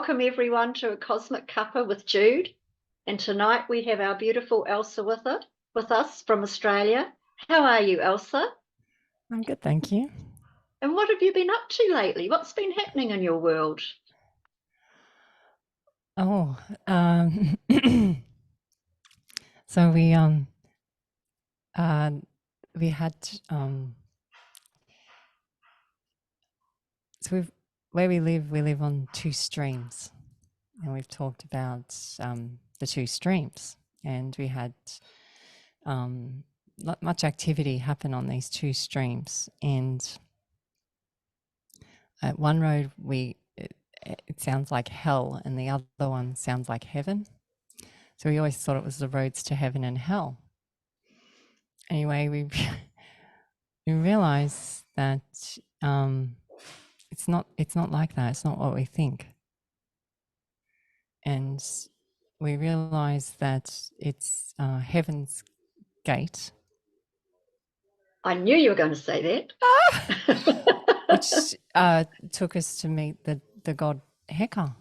Welcome everyone to A Cosmic Cuppa with Jude. And tonight we have our beautiful Elsa with us from Australia. How are you, Elsa? I'm good, thank you. And what have you been up to lately? What's been happening in your world? Oh, so we had so where we live on two streams, and we've talked about the two streams, and we had much activity happen on these two streams, and at one road it sounds like hell, and the other one sounds like heaven. So we always thought it was the roads to heaven and hell. Anyway, we realize that it's not like that. It's not what we think. And we realize that it's heaven's gate. I knew you were going to say that. Which took us to meet the god Heka.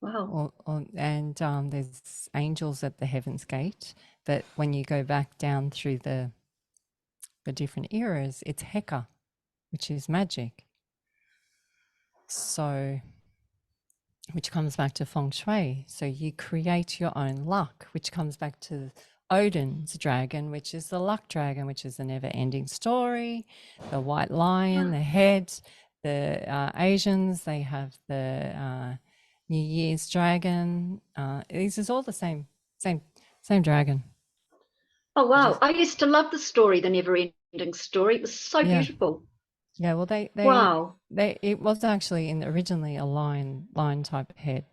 Wow. And there's angels at the heaven's gate, but when you go back down through the different eras, it's Heka, which is magic. So, which comes back to feng shui. So you create your own luck, which comes back to Odin's dragon, which is the luck dragon, which is the never-ending story. The white lion, the head. The Asians, they have the New Year's dragon. This is all the same dragon. Oh wow! I used to love the story, the never-ending story. It was so beautiful. Yeah, well, wow. It was actually originally a lion type head,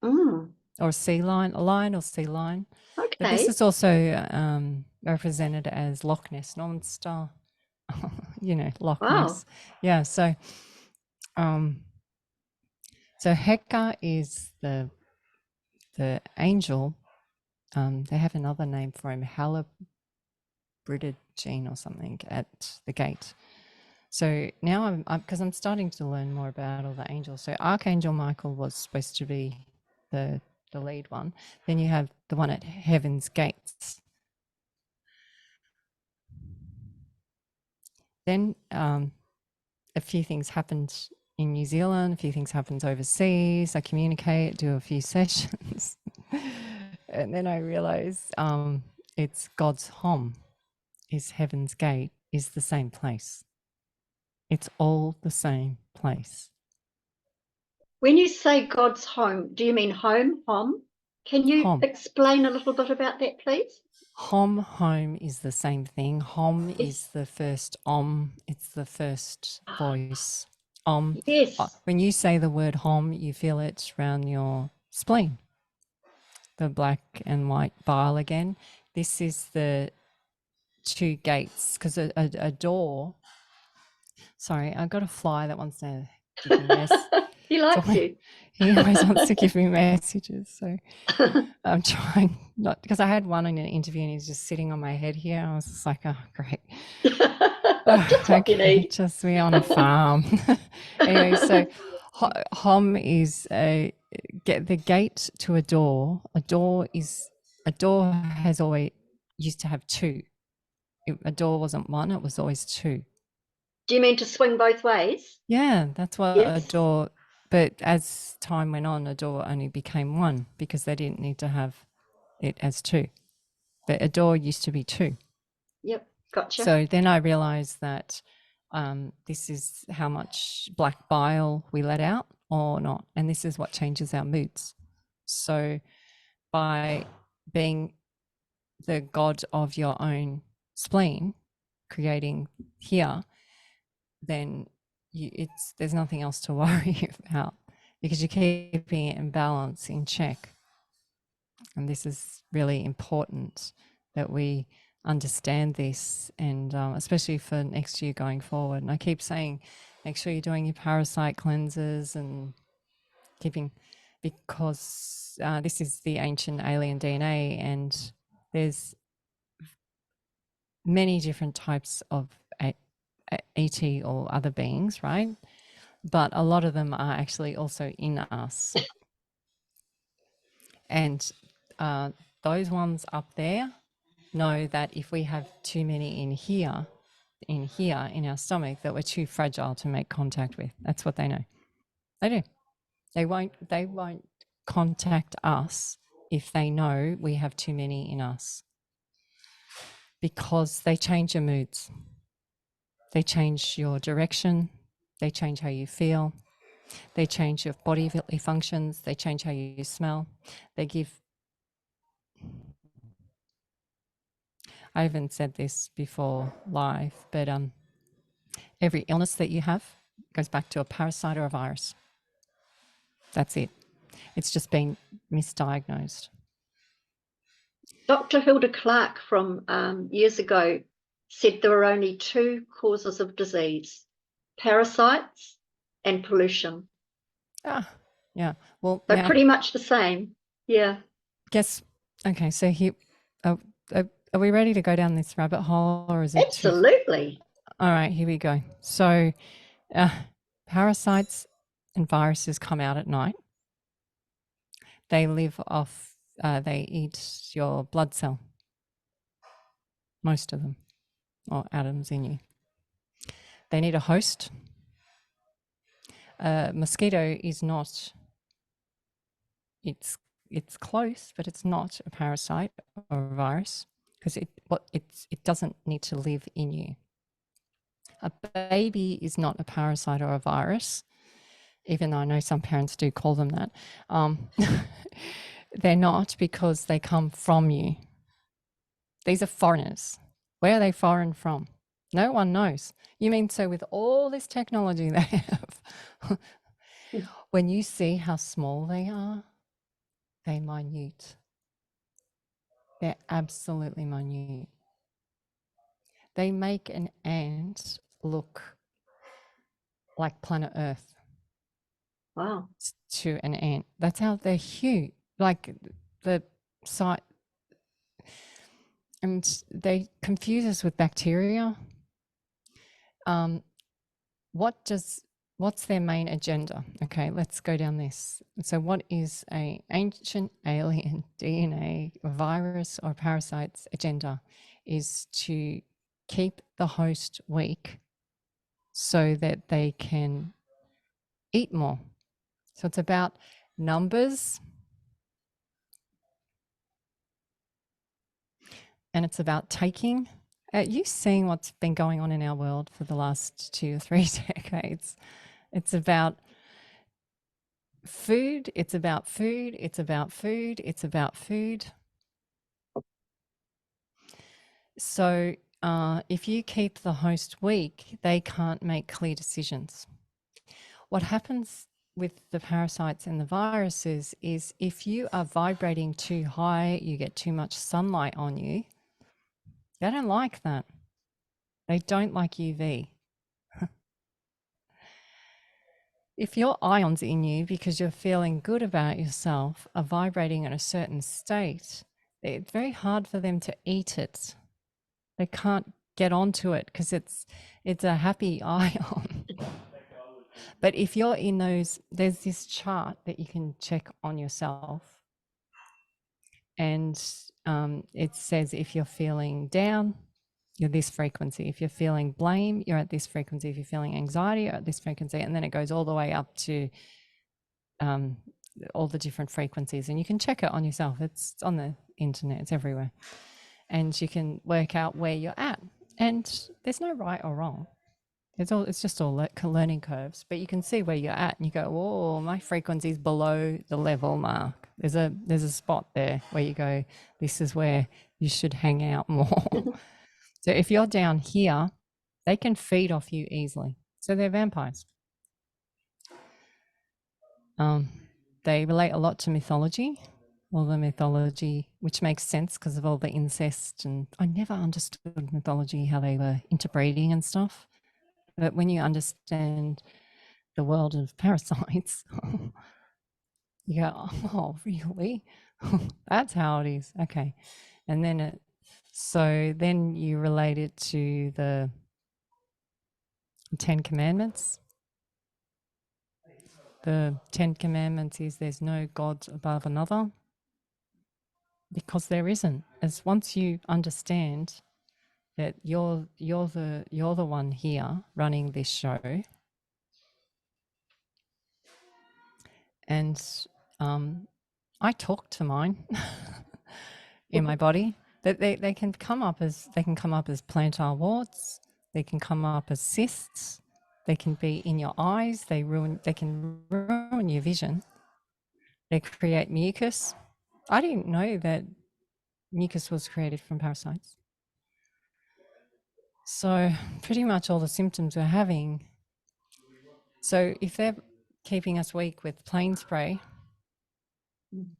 or a sea lion, a lion or sea lion. Okay. But this is also represented as Loch Ness Monster. You know, Loch Ness. Yeah. So, so Heka is the angel. They have another name for him, Halabridgene or something, at the gate. So now because I'm starting to learn more about all the angels. So Archangel Michael was supposed to be the lead one. Then you have the one at Heaven's Gates. Then a few things happened in New Zealand, a few things happened overseas. I communicate, do a few sessions. And then I realized it's God's home, is Heaven's Gate, is the same place. It's all the same place. When you say God's home, do you mean home? Can you explain a little bit about that, please? Home is the same thing. Hom is the first it's the first voice. Yes. When you say the word hom, you feel it around your spleen. The black and white bile again. This is the two gates, because a door. Sorry, I got a fly that wants to give me messages. He likes you. He always wants to give me messages. So I'm trying not, because I had one in an interview and he's just sitting on my head here. I was just like, oh, great. Just what you need. Just me on a farm. Anyway, so hom is get the gate to a door. A door has always used to have two. A door wasn't one, it was always two. Do you mean to swing both ways? Yeah, that's what a door, but as time went on, a door only became one because they didn't need to have it as two. But a door used to be two. Yep, gotcha. So then I realized that this is how much black bile we let out or not. And this is what changes our moods. So by being the god of your own spleen, creating here, then there's nothing else to worry about because you're keeping it in balance, in check. And this is really important that we understand this, and especially for next year going forward. And I keep saying, make sure you're doing your parasite cleanses and keeping, because this is the ancient alien DNA, and there's many different types of ET or other beings, right? but a lot of them are actually also in us. And those ones up there know that if we have too many in here in our stomach, that we're too fragile to make contact with. That's what they know. They do. They won't contact us if they know we have too many in us, because they change your moods. They change your direction. They change how you feel. They change your bodily functions. They change how you smell. They give. I haven't said this before live, but every illness that you have goes back to a parasite or a virus. That's it. It's just been misdiagnosed. Dr. Hilda Clark from years ago said there were only two causes of disease: parasites and pollution. Yeah. Well, they're pretty much the same. Yeah. Okay, so here, are we ready to go down this rabbit hole, or is it absolutely? All right, here we go. So parasites and viruses come out at night. They live off, they eat your blood cell, most of them, or atoms in you. They need a host. Mosquito is not, it's close, but it's not a parasite or a virus, because it doesn't need to live in you. A baby is not a parasite or a virus, even though I know some parents do call them that. They're not, because they come from you. These are foreigners. Where are they foreign from? No one knows. You mean, so with all this technology they have, when you see how small they are, they're minute. They're absolutely minute. They make an ant look like planet Earth. Wow. To an ant. That's how they're huge. Like the site, and they confuse us with bacteria. What's their main agenda? Okay, let's go down this. So what is an ancient alien DNA virus or parasite's agenda? Is to keep the host weak so that they can eat more. So it's about numbers, and it's about taking. You seeing what's been going on in our world for the last 2 or 3 decades. It's about food, it's about food, it's about food, it's about food. So if you keep the host weak, they can't make clear decisions. What happens with the parasites and the viruses is, if you are vibrating too high, you get too much sunlight on you, they don't like that. They don't like UV. If your ions in you, because you're feeling good about yourself, are vibrating in a certain state, it's very hard for them to eat it. They can't get onto it because it's a happy ion. But if you're in those, there's this chart that you can check on yourself, and it says if you're feeling down, you're this frequency. If you're feeling blame, you're at this frequency. If you're feeling anxiety, you're at this frequency. And then it goes all the way up to all the different frequencies. And you can check it on yourself. It's on the internet. It's everywhere. And you can work out where you're at. And there's no right or wrong. It's just all learning curves. But you can see where you're at, and you go, "Oh, my frequency is below the level mark." There's a spot there where you go, "This is where you should hang out more." So if you're down here, they can feed off you easily. So they're vampires. They relate a lot to mythology, all the mythology, which makes sense because of all the incest. And I never understood mythology, how they were interbreeding and stuff. But when you understand the world of parasites, you go, "Oh, really? That's how it is." Okay. And then then you relate it to the 10 Commandments. the 10 Commandments is there's no God above another, because there isn't. As once you understand that you're the one here running this show, and I talk to mine in my body, that they can come up as plantar warts, they can come up as cysts, they can be in your eyes, they can ruin your vision, they create mucus. I didn't know that mucus was created from parasites. So pretty much all the symptoms we're having. So if they're keeping us weak with plane spray,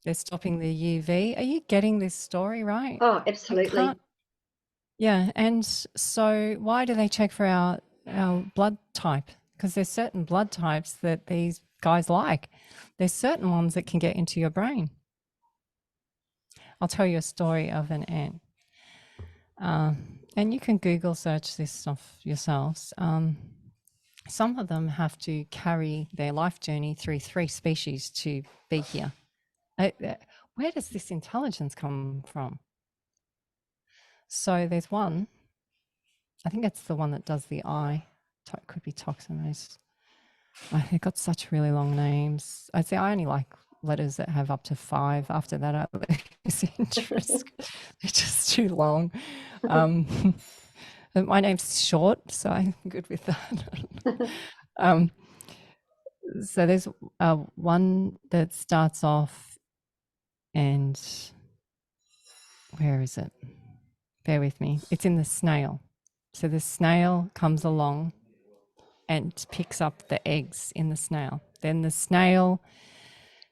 they're stopping the UV. Are you getting this story right? Oh, absolutely. Yeah, and so why do they check for our blood type? Because there's certain blood types that these guys like. There's certain ones that can get into your brain. I'll tell you a story of an ant. And you can Google search this stuff yourselves. Some of them have to carry their life journey through 3 species to be here. Where does this intelligence come from? So there's one, I think it's the one that does the eye. It could be Toximose. They've got such really long names. I'd say I only like letters that have up to 5. After that, I lose interest. They're just too long. My name's short, so I'm good with that. So there's one that starts off, and where is it? Bear with me. It's in the snail. So the snail comes along and picks up the eggs in the snail. Then the snail,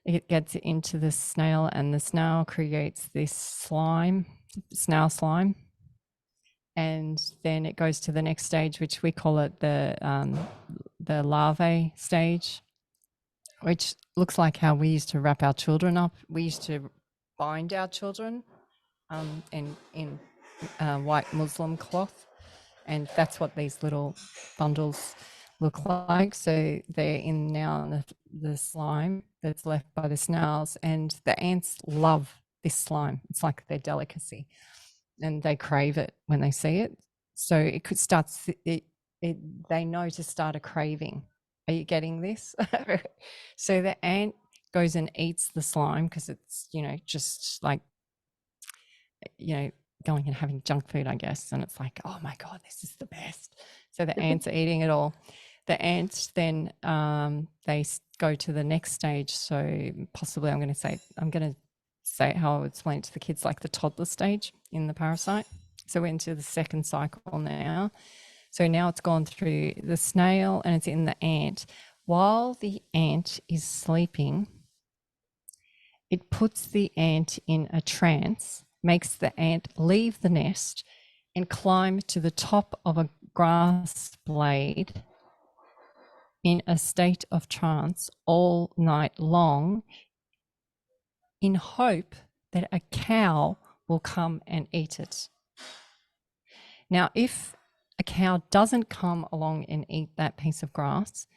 it gets into the snail, and the snail creates this slime, snail slime. And then it goes to the next stage, which we call it the larvae stage, which looks like how we used to wrap our children up. We used to bind our children in white Muslim cloth, and that's what these little bundles look like. So they're in now the slime that's left by the snails, and the ants love this slime. It's like their delicacy, and they crave it when they see it. So it could start they know to start a craving. Are you getting this? So the ant goes and eats the slime because it's, just like, going and having junk food, I guess. And it's like, oh my God, this is the best. So the ants are eating it all. The ants then, they go to the next stage. So possibly I'm going to say how I would explain it to the kids, like the toddler stage in the parasite. So we're into the second cycle now. So now it's gone through the snail and it's in the ant. While the ant is sleeping, it puts the ant in a trance, makes the ant leave the nest and climb to the top of a grass blade in a state of trance all night long, in hope that a cow will come and eat it. Now, if a cow doesn't come along and eat that piece of grass,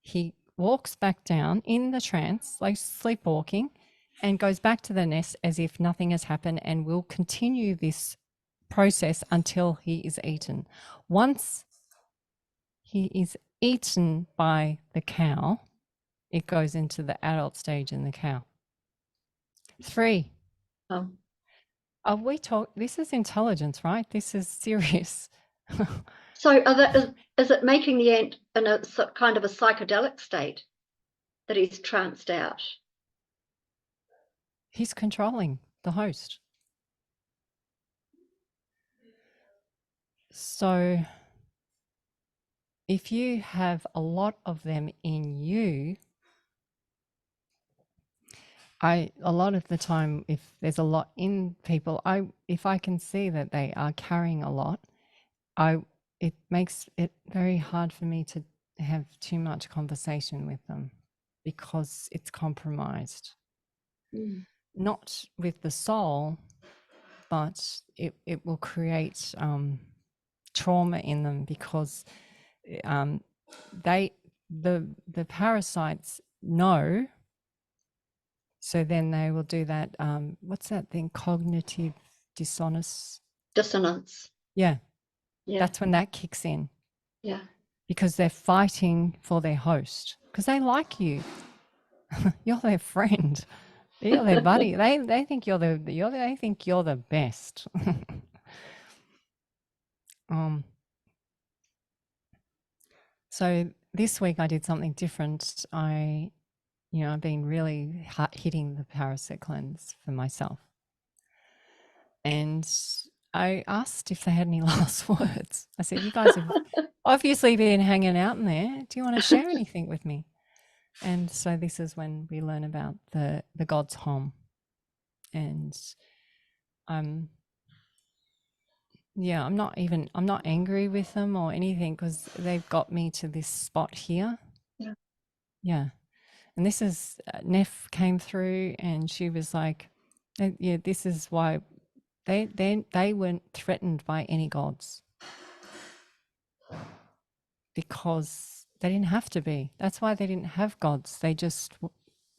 he walks back down in the trance, like sleepwalking, and goes back to the nest as if nothing has happened, and will continue this process until he is eaten. Once he is eaten by the cow, it goes into the adult stage in the cow. 3. Oh. This is intelligence, right? This is serious. So is it making the ant in a kind of a psychedelic state that he's tranced out? He's controlling the host. So if you have a lot of them in you, a lot of the time, if there's a lot in people, if I can see that they are carrying a lot, it makes it very hard for me to have too much conversation with them because it's compromised. Not with the soul, but it will create trauma in them because the parasites know, so then they will do that, what's that thing, cognitive dissonance? Dissonance. Yeah, Yeah. that's when that kicks in, Yeah. because they're fighting for their host, because they like you. You're their friend. You're their buddy. They think they think you're the best. So this week I did something different. I've been really hitting the parasite cleanse for myself. And I asked if they had any last words. I said, you guys have obviously been hanging out in there. Do you want to share anything with me? And so this is when we learn about the God's home. And I'm not angry with them or anything, because they've got me to this spot here. Yeah. And this is, Neff came through and she was like, yeah, this is why they weren't threatened by any gods, because they didn't have to be. That's why they didn't have gods. They just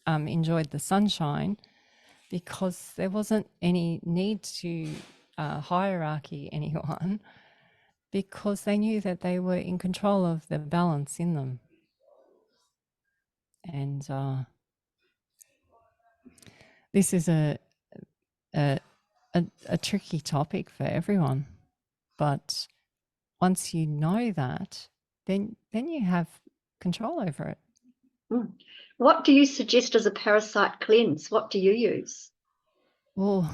enjoyed the sunshine, because there wasn't any need to hierarchy anyone, because they knew that they were in control of the balance in them. And this is a tricky topic for everyone, but once you know that, then you have control over it. What do you suggest as a parasite cleanse? What do you use? Well,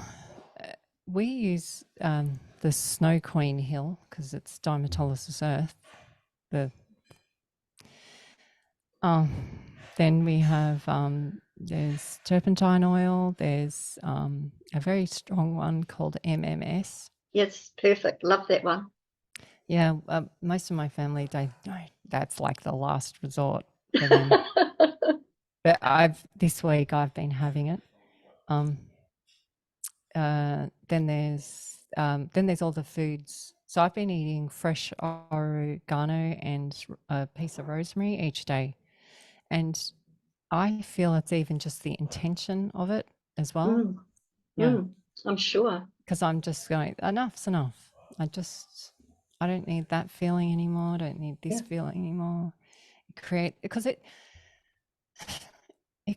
we use the Snow Queen Hill, because it's Dimetolysis Earth. Then we have there's turpentine oil. There's a very strong one called MMS. Yes, perfect. Love that one. Yeah, most of my family, that's like the last resort for them. But this week I've been having it. Then there's all the foods. So I've been eating fresh oregano and a piece of rosemary each day, and I feel it's even just the intention of it as well. I'm sure. Because I'm just going, enough's enough. I don't need that feeling anymore. I don't need this feeling anymore. Because it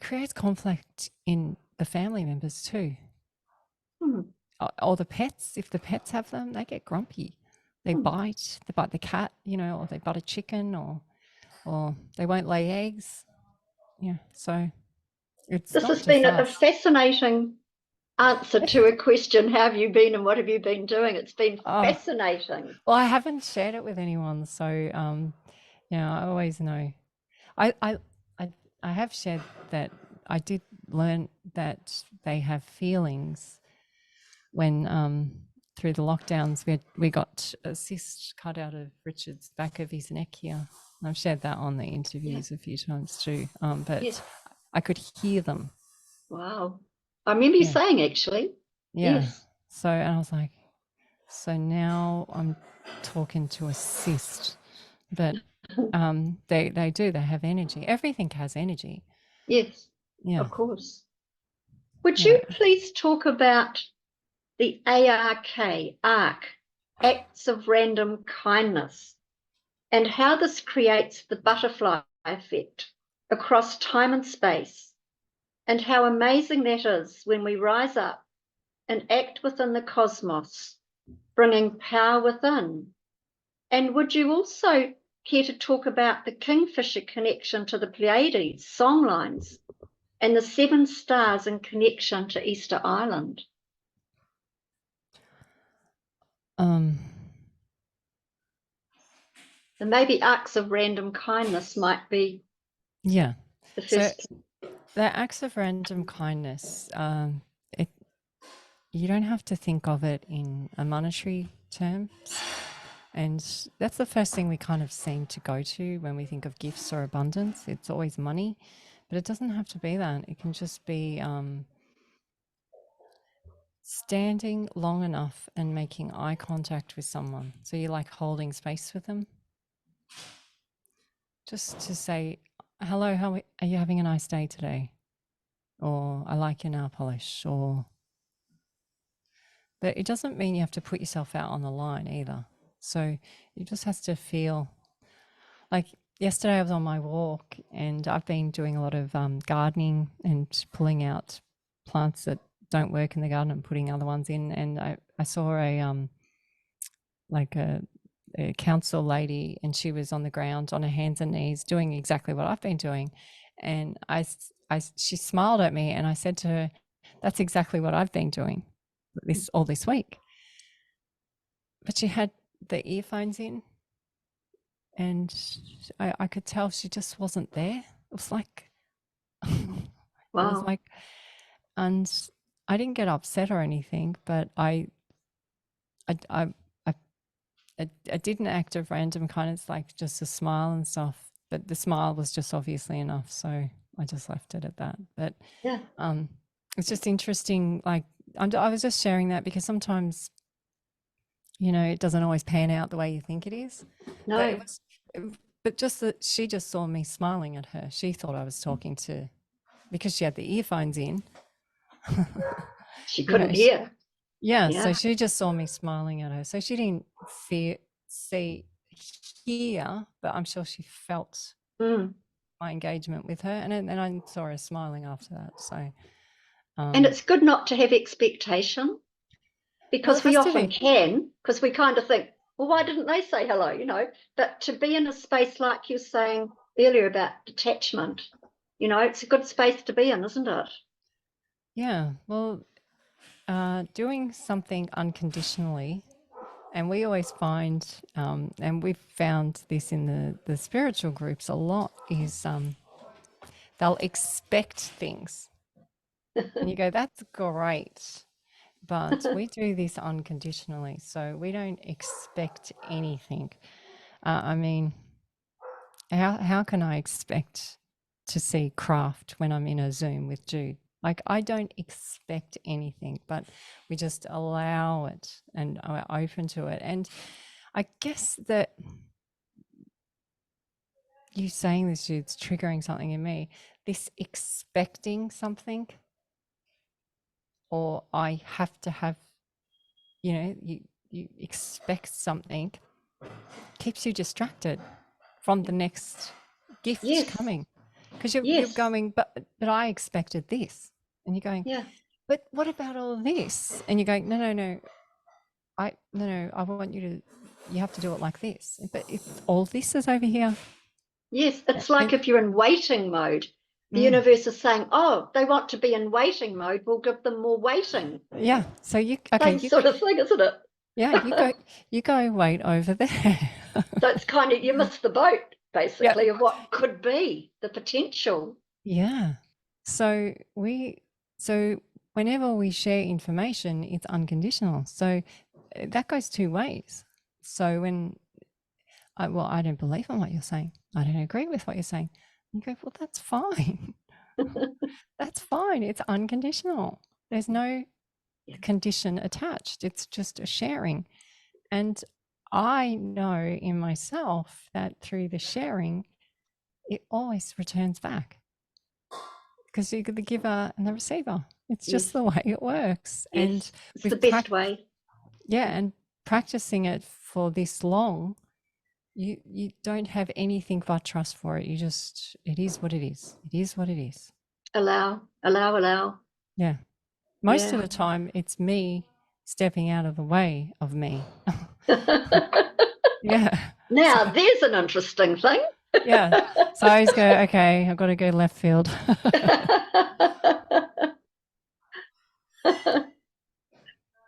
creates conflict in the family members too. Or the pets, if the pets have them, they get grumpy. They bite the cat, or they bite a chicken, or they won't lay eggs. Yeah, so it's this not has just been a us. fascinating answer to a question. How have you been and what have you been doing? It's been fascinating. Well, I haven't shared it with anyone, so I always know. I have shared that I did learn that they have feelings. When through the lockdowns we got a cyst cut out of Richard's back of his neck here. I've shared that on the interviews a few times too. But I could hear them. Wow. I remember you saying, actually. Yeah. Yes. So, and I was like, so now I'm talking to a cyst. But they have energy. Everything has energy. Yes. Yeah. Of course. Would you please talk about the ARK, acts of random kindness, and how this creates the butterfly effect across time and space, and how amazing that is when we rise up and act within the cosmos, bringing power within? And would you also care to talk about the Kingfisher connection to the Pleiades songlines and the 7 stars in connection to Easter Island? And maybe acts of random kindness might be the first. So the acts of random kindness, you don't have to think of it in a monetary terms. And that's the first thing we kind of seem to go to when we think of gifts or abundance. It's always money, but it doesn't have to be that. It can just be standing long enough and making eye contact with someone. So you're like holding space with them. Just to say, hello, how are you having a nice day today? Or I like your nail polish, or but it doesn't mean you have to put yourself out on the line either. So you just has to feel like yesterday I was on my walk and I've been doing a lot of gardening and pulling out plants that don't work in the garden and putting other ones in. And I saw a like a council lady, and she was on the ground on her hands and knees doing exactly what I've been doing. And she smiled at me, and I said to her, "That's exactly what I've been doing all this week." But she had the earphones in, and I could tell she just wasn't there. It was like, it was Wow. like, and I didn't get upset or anything, but I did an act of random kindness, like just a smile and stuff. But the smile was just obviously enough, so I just left it at that. But Yeah. it's just interesting. Like I was just sharing that because sometimes, you know, it doesn't always pan out the way you think it is. No. But it was, but just that she just saw me smiling at her. She thought I was talking to, because she had the earphones in. She You know, couldn't hear. yeah, Yeah. so she just saw me smiling at her. So she didn't hear, but I'm sure she felt my engagement with her. And I saw her smiling after that. So, And it's good not to have expectation, well, because it we has to often be. can, because we kind of think, well, why didn't they say hello? You know, but to be in a space like you were saying earlier about detachment, you know, it's a good space to be in, isn't it? Yeah. Well, doing something unconditionally, and we always find, and we've found this in the spiritual groups a lot, is they'll expect things. And you go, that's great. But we do this unconditionally. So we don't expect anything. I mean, how can I expect to see craft when I'm in a Zoom with Jude? Like, I don't expect anything, but we just allow it and are open to it. And I guess that you saying this, Jude's triggering something in me. This expecting something, or I have to have, you know, you expect something, keeps you distracted from the next gift Yes. coming, because you're Yes. going, but I expected this, and you're going, Yeah. but what about all this? And you're going, no, I want you to, you have to do it like this, but if all this is over here. Yes. It's like if you're in waiting mode, the universe is saying, oh, they want to be in waiting mode, we'll give them more waiting. Yeah. So Same sort of thing, isn't it? Yeah, you go wait over there. So it's kind of, you miss the boat, Yeah. basically, of what could be the potential. Yeah. So whenever we share information, it's unconditional. So that goes two ways. So when I don't believe in what you're saying, I don't agree with what you're saying, you go, well, that's fine. That's fine. It's unconditional. There's no condition attached. It's just a sharing. And I know in myself that through the sharing, it always returns back, because you're the giver and the receiver. It's just the way it works. Yes. And It's the best way. Yeah, and practicing it for this long, you don't have anything but trust for it. You just, it is what it is. It is what it is. Allow. Yeah. Most of the time, it's me stepping out of the way of me. Yeah. Now, there's an interesting thing. Yeah. So I always go, okay, I've got to go left field.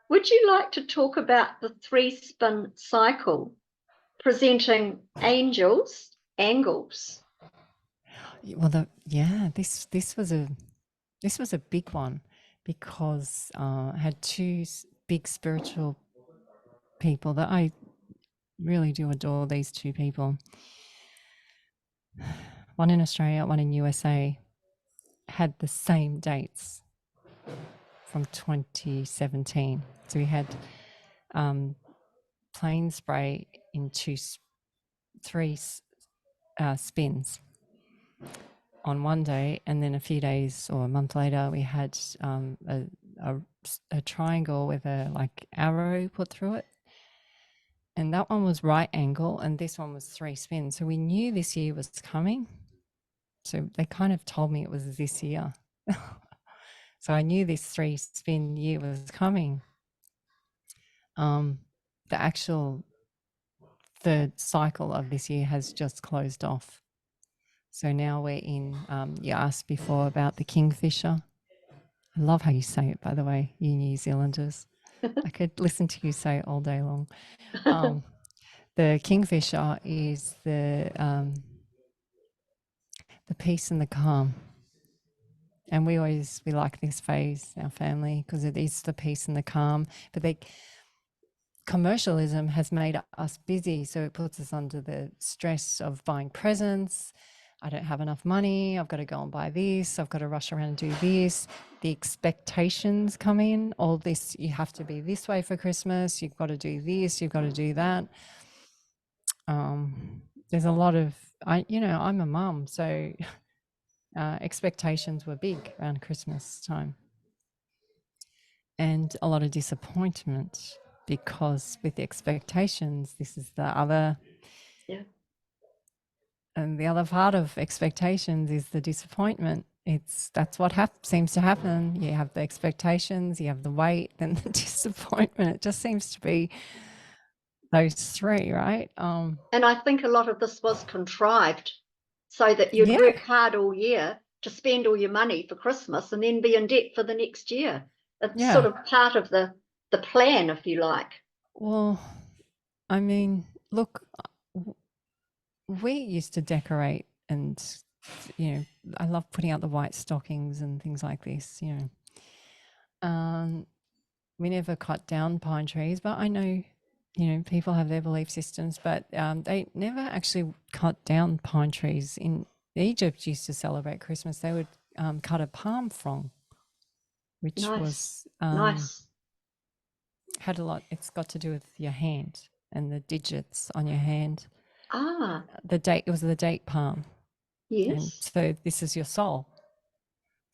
Would you like to talk about the 3-spin cycle, presenting angles? Well, this was a big one, because I had two big spiritual people that I really do adore. These two people, one in Australia, one in USA, had the same dates from 2017. So we had plane spray in three spins, on one day, and then a few days or a month later, we had a triangle with a like arrow put through it. And that one was right angle, and this one was 3 spins. So we knew this year was coming. So they kind of told me it was this year. So I knew this 3 spin year was coming. The actual third cycle of this year has just closed off. So now we're in, you asked before about the kingfisher. I love how you say it, by the way, you New Zealanders. I could listen to you say it all day long. The kingfisher is the peace and the calm. And we like this phase, our family, because it is the peace and the calm. But commercialism has made us busy, so it puts us under the stress of buying presents. I don't have enough money. I've got to go and buy this. I've got to rush around and do this. The expectations come in. All this, you have to be this way for Christmas. You've got to do this. You've got to do that. There's a lot of, I'm a mum, so expectations were big around Christmas time. And a lot of disappointment, because with expectations, this is the other. Yeah. And the other part of expectations is the disappointment. That's what seems to happen. You have the expectations, you have the wait, then the disappointment. It just seems to be those three, right? And I think a lot of this was contrived so that you'd work hard all year to spend all your money for Christmas and then be in debt for the next year. It's sort of part of the plan, if you like. Well, I mean, look, we used to decorate, and I love putting out the white stockings and things like this. We never cut down pine trees, but I know people have their belief systems, but they never actually cut down pine trees. In Egypt, used to celebrate Christmas, they would cut a palm frond, which was nice. Had a lot. It's got to do with your hand and the digits on your hand. It was the date palm. Yes. And so this is your soul.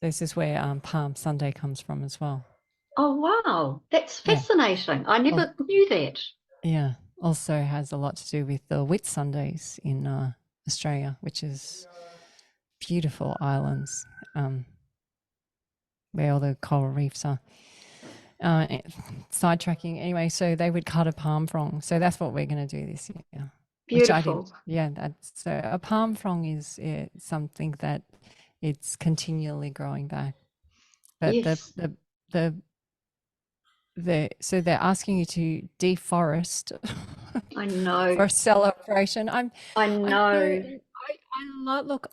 This is where Palm Sunday comes from as well. Oh wow, that's fascinating. I never knew that. Yeah, also has a lot to do with the Whit Sundays in Australia, which is beautiful islands where all the coral reefs are. Sidetracking anyway, so they would cut a palm frond. So that's what we're going to do this year. Beautiful. So a palm frond is something that it's continually growing back. But yes. So they're asking you to deforest. I know. For a celebration. I know.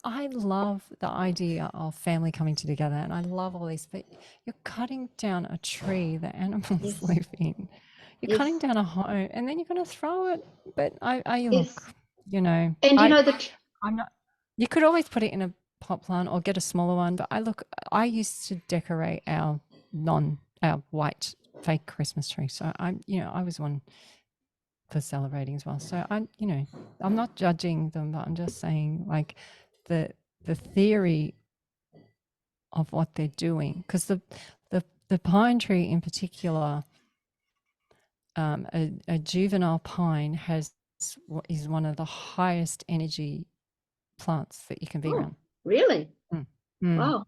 I love the idea of family coming together, and I love all this, but you're cutting down a tree that animals live in. You're cutting down a home, and then you're going to throw it. But I look, And I'm not. You could always put it in a pot plant or get a smaller one. But I used to decorate our white fake Christmas tree. So I was one for celebrating as well. So I'm not judging them, but I'm just saying, like, the theory of what they're doing, because the pine tree in particular, a juvenile pine is one of the highest energy plants that you can be around. Really? Wow.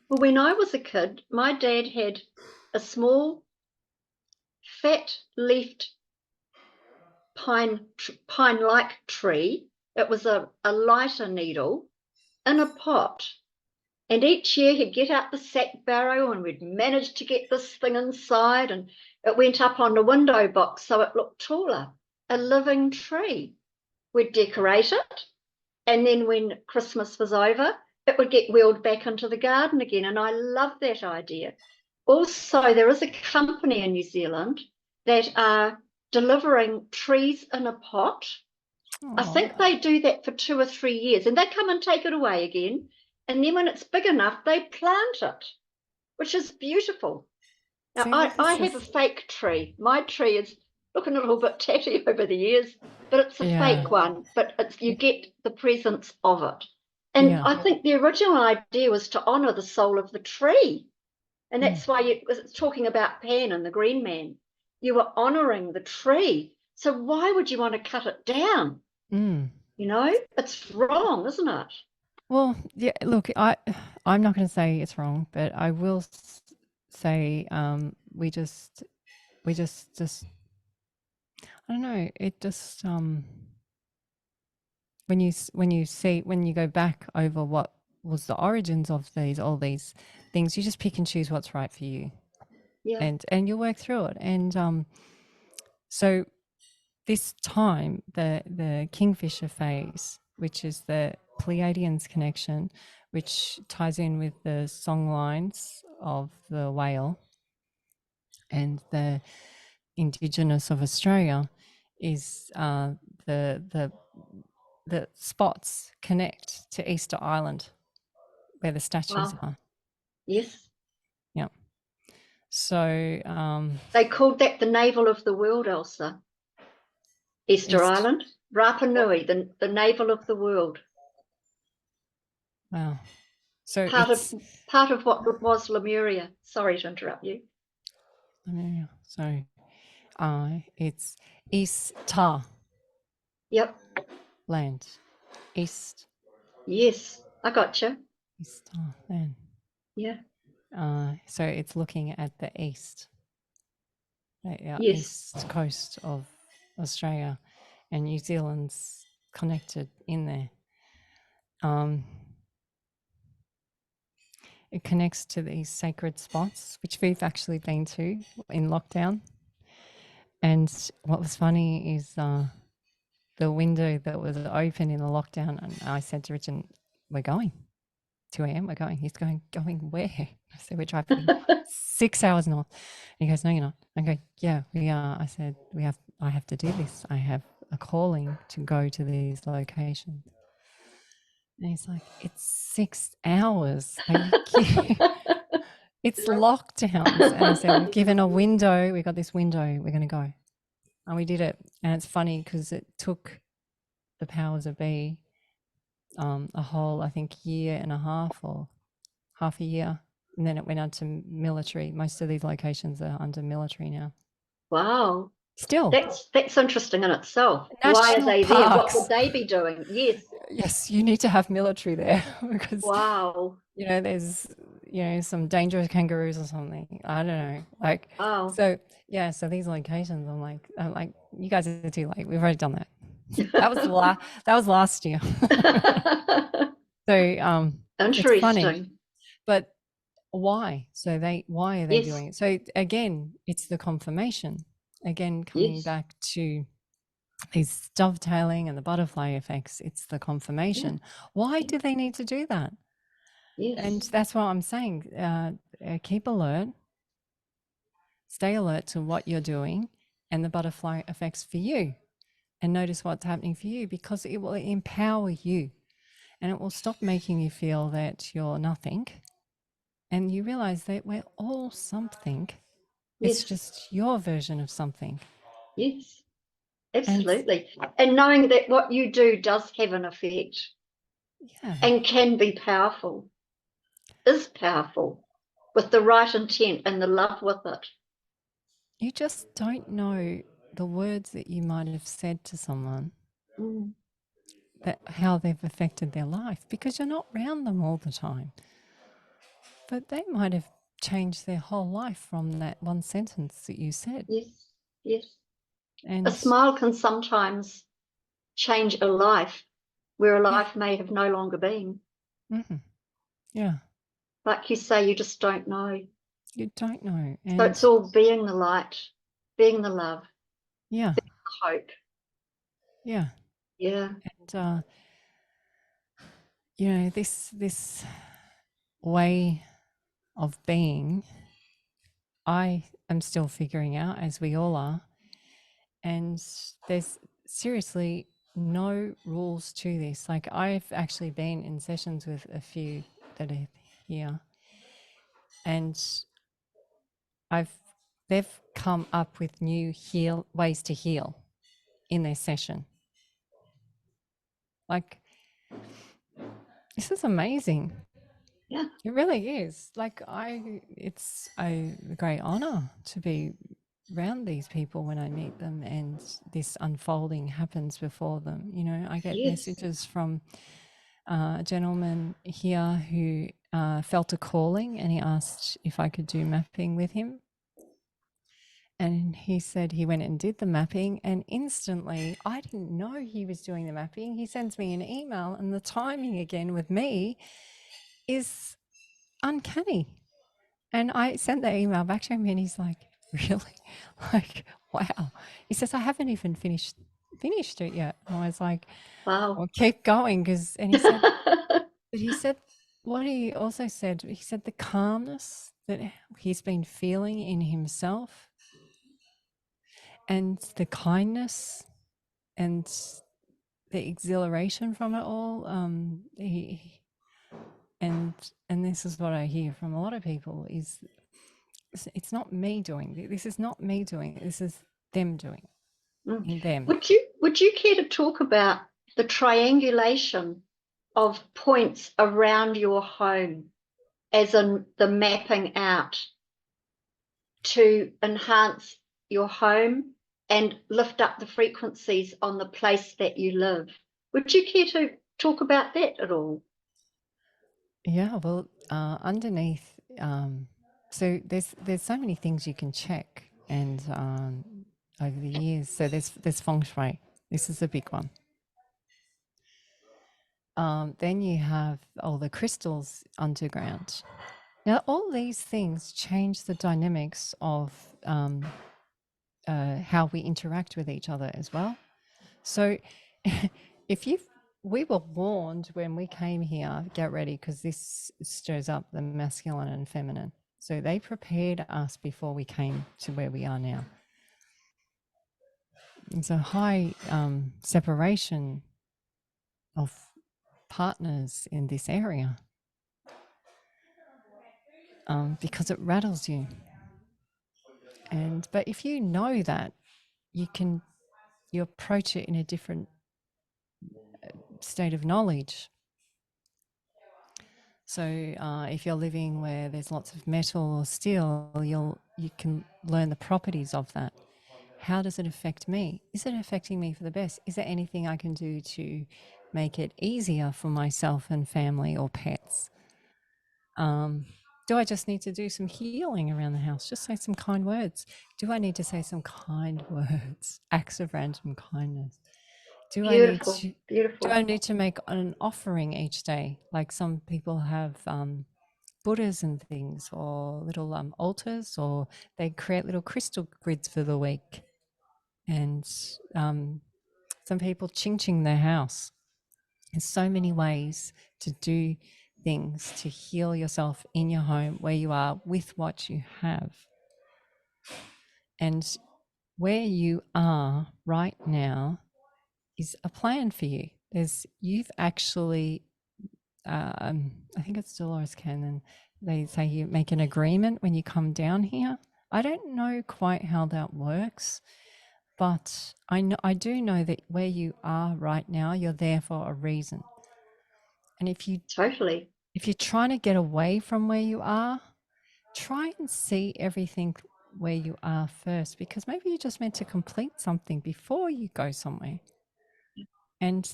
Well, when I was a kid, my dad had a small fat leafed pine-like tree. It was a lighter needle in a pot, and each year he'd get out the sack barrow and we'd manage to get this thing inside, and it went up on the window box so it looked taller. A living tree. We'd decorate it, and then when Christmas was over, it would get wheeled back into the garden again, and I love that idea. Also, there is a company in New Zealand that are delivering trees in a pot. I think they do that for 2 or 3 years, and they come and take it away again, and then when it's big enough, they plant it, which is beautiful. Now, I have a fake tree. My tree is looking a little bit tatty over the years, but it's a fake one, but you get the presence of it. And Yeah. I think the original idea was to honor the soul of the tree. And Mm. that's why it's talking about Pan and the Green Man. You were honoring the tree. So why would you want to cut it down? Mm. You know, it's wrong, isn't it? Well, yeah, look, I'm not going to say it's wrong, but I will say we just I don't know, it just when you go back over what was the origins of all these things, you just pick and choose what's right for you. Yeah. And you work through it. And so this time, the Kingfisher phase, which is the Pleiadians connection, which ties in with the song lines of the whale and the Indigenous of Australia, is the spots connect to Easter Island, where the statues Wow. are. Yes. Yeah. So They called that the navel of the world, Elsa. Easter Island, Rapa Nui, the navel of the world. Wow. So Part it's of what was Lemuria. Sorry to interrupt you. Lemuria. Sorry. It's Easter Yep. land. East Yes, I gotcha. Easter land. Yeah. So it's looking at the east, Yes. east coast of Australia, and New Zealand's connected in there. It connects to these sacred spots, which we've actually been to in lockdown. And what was funny is the window that was open in the lockdown, and I said to Richard, "We're going 2 a.m. We're going." He's going where? I said, "We're driving 6 hours north." And he goes, "No, you're not." I go, "Yeah, we are." I said, I have to do this. I have a calling to go to these locations." And he's like, "It's 6 hours. Are you kidding?" It's lockdowns. And I said, "We've given a window. We got this window. We're going to go." And we did it. And it's funny because it took the powers that be a whole, I think, year and a half or half a year. And then it went on to military. Most of these locations are under military now. Wow. Still, That's interesting in itself. Why are national they there? What parks. would they be doing? Yes. Yes, you need to have military there because Wow. there's some dangerous kangaroos or something. I don't know. Like Wow. so these locations, I'm like, you guys are too late. We've already done that. That was last year. So it's funny. Interesting. But why? Why are they Yes. doing it? So again, it's the confirmation. Again, coming Yes. back to these dovetailing and the butterfly effects, it's the confirmation. Why do they need to do that? Yes. And that's what I'm saying. Keep alert, stay alert to what you're doing and the butterfly effects for you, and notice what's happening for you, because it will empower you and it will stop making you feel that you're nothing. And you realize that we're all something. Yes. It's just your version of something. Yes. Absolutely. And knowing that what you do does have an effect, Yeah. and can be powerful, is powerful, with the right intent and the love with it. You just don't know the words that you might have said to someone, that how they've affected their life, because you're not around them all the time. But they might have changed their whole life from that one sentence that you said. Yes. Yes. And A smile can sometimes change a life where a life may have no longer been. Yeah. Like you say, you just don't know. You don't know. And so it's all being the light, being the love, yeah, being the hope. yeah. Yeah. And this way of being, I am still figuring out, as we all are. And there's seriously no rules to this. Like, I've actually been in sessions with a few that are here, and they've come up with new ways to heal in their session. Like, This is amazing. Yeah. It really is. Like it's a great honor to be around these people when I meet them and this unfolding happens before them. You know, I get Yes. messages from a gentleman here who felt a calling and he asked if I could do mapping with him. And he said he went and did the mapping, and instantly, I didn't know he was doing the mapping. He sends me an email, and the timing again with me is uncanny. And I sent the email back to him, and he's like, "Really? Like, wow." He says, "I haven't even finished it yet." And I was like, Wow. "Well, keep going," because and he said, but he said what he also said. He said the calmness that he's been feeling in himself, and the kindness and the exhilaration from it all. And this is what I hear from a lot of people is it's not me doing it. This is not me doing it. This is them doing it in them. Would you care to talk about the triangulation of points around your home as in the mapping out to enhance your home and lift up the frequencies on the place that you live? Would you care to talk about that at all? Yeah, well, underneath, so there's so many things you can check, and over the years, so there's feng shui. This is a big one. Then you have all the crystals underground. Now, all these things change the dynamics of how we interact with each other as well. So, if we were warned when we came here, get ready because this stirs up the masculine and feminine. So they prepared us before we came to where we are now. There's a high separation of partners in this area because it rattles you. But if you know that, you approach it in a different state of knowledge. So if you're living where there's lots of metal or steel, you can learn the properties of that. How does it affect me? Is it affecting me for the best? Is there anything I can do to make it easier for myself and family or pets? Do I just need to do some healing around the house? Just say some kind words. Do I need to say some kind words? Acts of random kindness. Do I need Beautiful, to beautiful. make an offering each day? Like some people have Buddhas and things, or little altars, or they create little crystal grids for the week. And some people ching their house. There's so many ways to do things to heal yourself in your home where you are with what you have. And where you are right now is a plan for you. You've actually, I think it's Dolores Cannon, they say you make an agreement when you come down here. I don't know quite how that works, but I do know that where you are right now, you're there for a reason. And if you're trying to get away from where you are, try and see everything where you are first, because maybe you're just meant to complete something before you go somewhere. And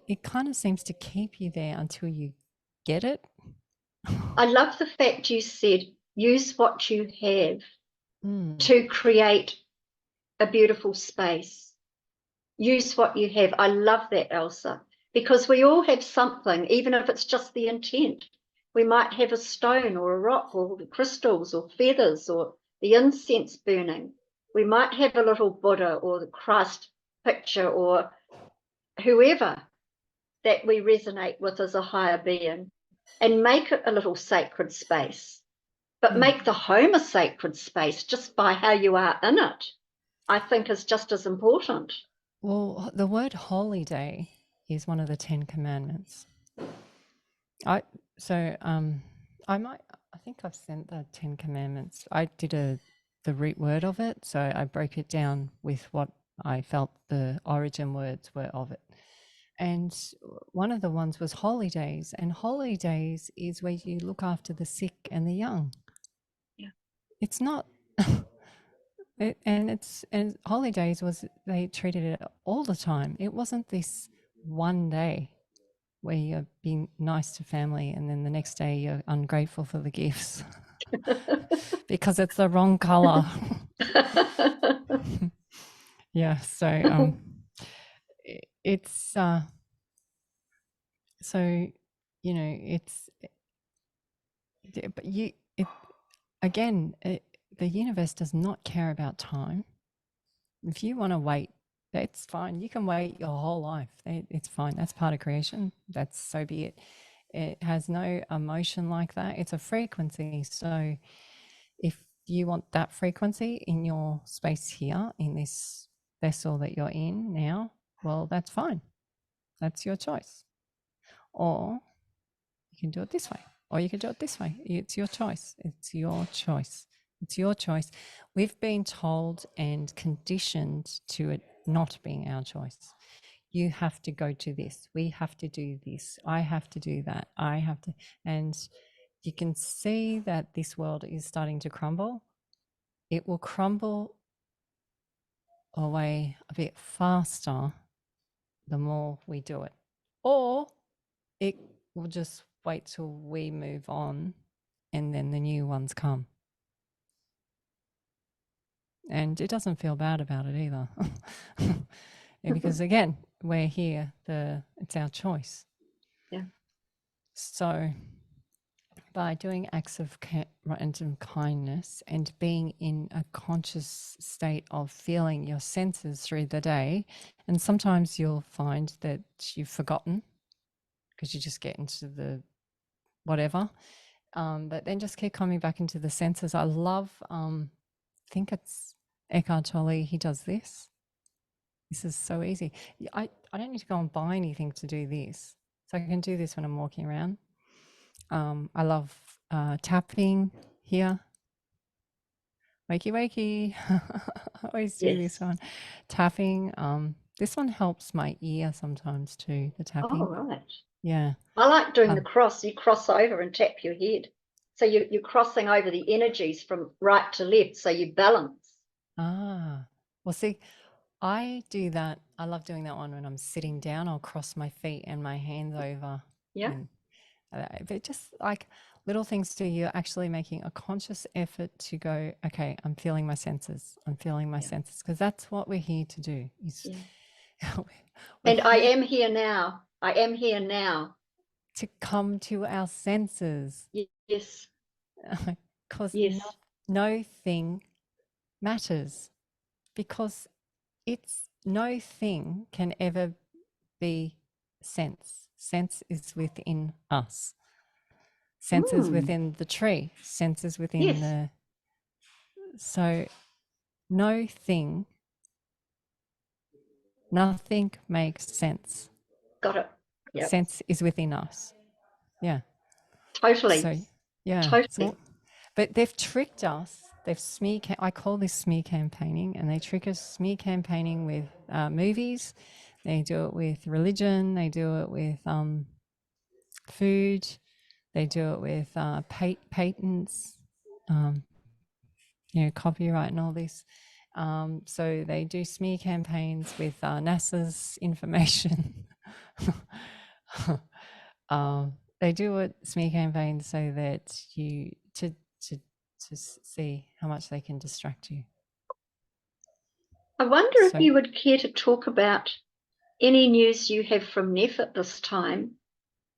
it kind of seems to keep you there until you get it. I love the fact you said use what you have Mm. to create a beautiful space. Use what you have. I love that, Elsa, because we all have something, even if it's just the intent. We might have a stone or a rock or the crystals or feathers or the incense burning. We might have a little Buddha or the Christ picture or whoever that we resonate with as a higher being, and make it a little sacred space. But make the home a sacred space just by how you are in it, I think is just as important. Well, the word holy day is one of the 10 commandments. I think I've sent the 10 commandments. I did the root word of it, so I broke it down with what I felt the origin words were of it. And one of the ones was holidays, and holidays is where you look after the sick and the young. Yeah. It's not and holidays was, they treated it all the time. It wasn't this one day where you're being nice to family and then the next day you're ungrateful for the gifts because it's the wrong color. Yeah, so it's so, you know, it's but again, the universe does not care about time. If you want to wait, that's fine. You can wait your whole life. It's fine. That's part of creation. That's, so be it. It has no emotion like that. It's a frequency. So if you want that frequency in your space here, in this vessel that you're in now, well, that's fine. That's your choice. Or you can do it this way, or you can do it this way. It's your choice. It's your choice. It's your choice. We've been told and conditioned to it not being our choice. You have to go to this. We have to do this. I have to do that. I have to. And you can see that this world is starting to crumble. It will crumble away a bit faster the more we do it. Or it will just wait till we move on and then the new ones come. And it doesn't feel bad about it either. Because again, we're here, it's our choice. Yeah. So by doing acts of random kindness and being in a conscious state of feeling your senses through the day, and sometimes you'll find that you've forgotten because you just get into the whatever, but then just keep coming back into the senses. I love, I think it's Eckhart Tolle, he does this. This is so easy. I don't need to go and buy anything to do this. So I can do this when I'm walking around. I love tapping here. Wakey, wakey. I always do this one. Tapping. This one helps my ear sometimes too, the tapping. Oh, right. Yeah. I like doing the cross. You cross over and tap your head. So you're crossing over the energies from right to left, so you balance. Ah, well, see, I do that. I love doing that one when I'm sitting down. I'll cross my feet and my hands over. Yeah. But just like little things to you, actually making a conscious effort to go, okay, I'm feeling my senses. I'm feeling my senses, because that's what we're here to do. And I am here now. I am here now. To come to our senses. Yes. Because no thing matters, because it's no thing can ever be sense. Sense is within us. Sense is within the tree. Sense is within the. So no thing, nothing makes sense. Got it. Yep. Sense is within us. Yeah. Totally. So yeah. Totally. So, but they've tricked us. They've I call this smear campaigning, and they trick us smear campaigning with movies. They do it with religion. They do it with food. They do it with patents, copyright and all this. So they do smear campaigns with NASA's information. They do it smear campaigns so that to see how much they can distract you. I wonder if you would care to talk about any news you have from Neff at this time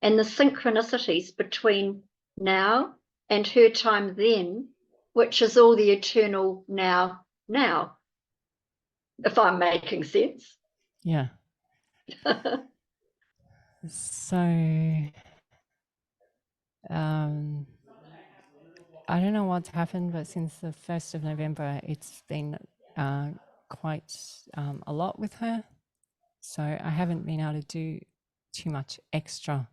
and the synchronicities between now and her time then, which is all the eternal now, if I'm making sense. Yeah. So I don't know what's happened, but since the 1st of November, it's been quite a lot with her. So I haven't been able to do too much extra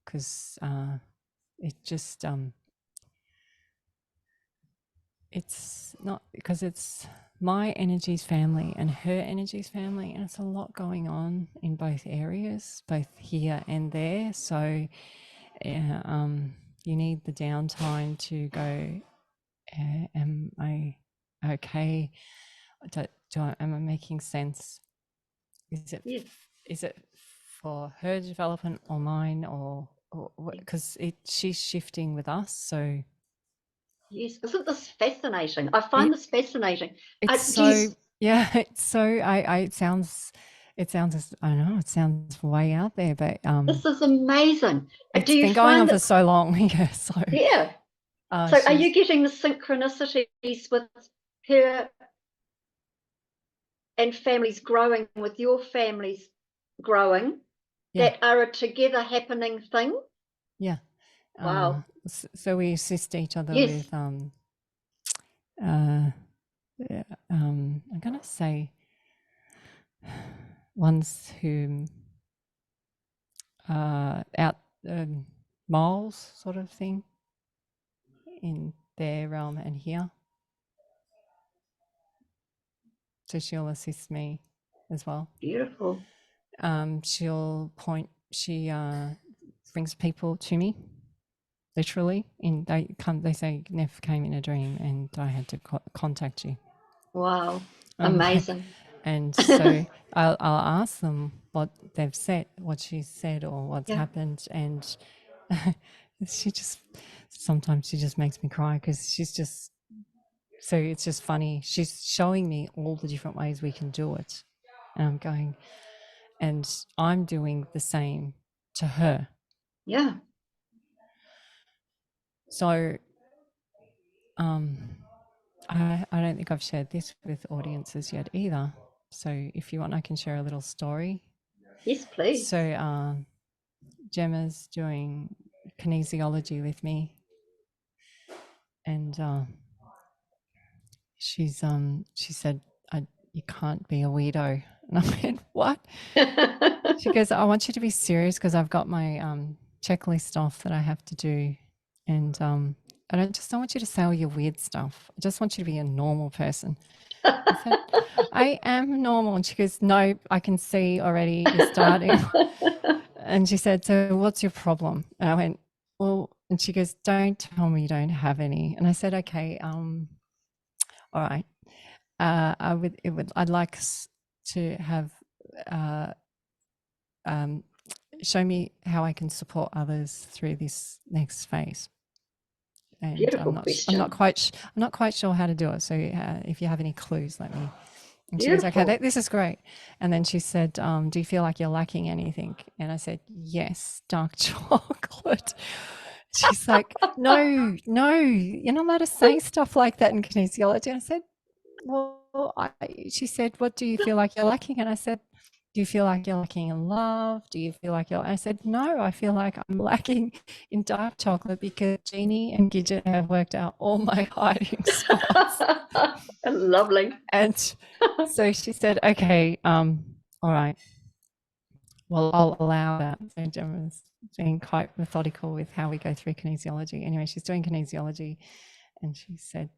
because it just, it's not, because it's my energy's family and her energy's family, and it's a lot going on in both areas, both here and there. So you need the downtime to go, am I okay? Am I making sense? Is it Yes. is it for her development or mine, or because she's shifting with us? So Yes, isn't this fascinating? I find this fascinating. it's so, yeah, it's so, it sounds, I don't know, it sounds way out there, but this is amazing. it's Do you been going on find for so long. Yeah, so yeah. So are you getting the synchronicities with her and families growing, with your families growing, yeah, that are a together happening thing? yeah. Wow. So we assist each other Yes. with I'm gonna say ones who out moles sort of thing in their realm and here. So she'll assist me as well. Beautiful. She'll point, she brings people to me, literally. They say Neff came in a dream and I had to contact you. Wow. Amazing. And so I'll ask them what they've said, what she's said, or what's happened. And sometimes she just makes me cry, because she's just, so it's just funny. She's showing me all the different ways we can do it. And I'm going, and I'm doing the same to her. Yeah. So I don't think I've shared this with audiences yet either. So if you want, I can share a little story. Yes, please. So Gemma's doing kinesiology with me, and she said, you can't be a weirdo. And I went, what? She goes, I want you to be serious, because I've got my checklist off that I have to do, and I don't want you to say all your weird stuff. I just want you to be a normal person. I said, I am normal. And she goes, no, I can see already you're starting. And she said, so what's your problem? And I went, well, and she goes, don't tell me you don't have any. And I said, okay, all right. I'd like to have, show me how I can support others through this next phase. And Beautiful question. I'm not quite sure how to do it. So if you have any clues, let me. And she Beautiful. goes, okay, this is great. And then she said, do you feel like you're lacking anything? And I said, yes, dark chocolate. She's like, no, you're not allowed to say stuff like that in kinesiology. And I said, well, she said, what do you feel like you're lacking? And I said, do you feel like you're lacking in love? Do you feel like I said, no, I feel like I'm lacking in dark chocolate, because Jeannie and Gidget have worked out all my hiding spots. Lovely. And so she said, okay, all right, well, I'll allow that. So Gemma's being quite methodical with how we go through kinesiology. Anyway, she's doing kinesiology, and she said,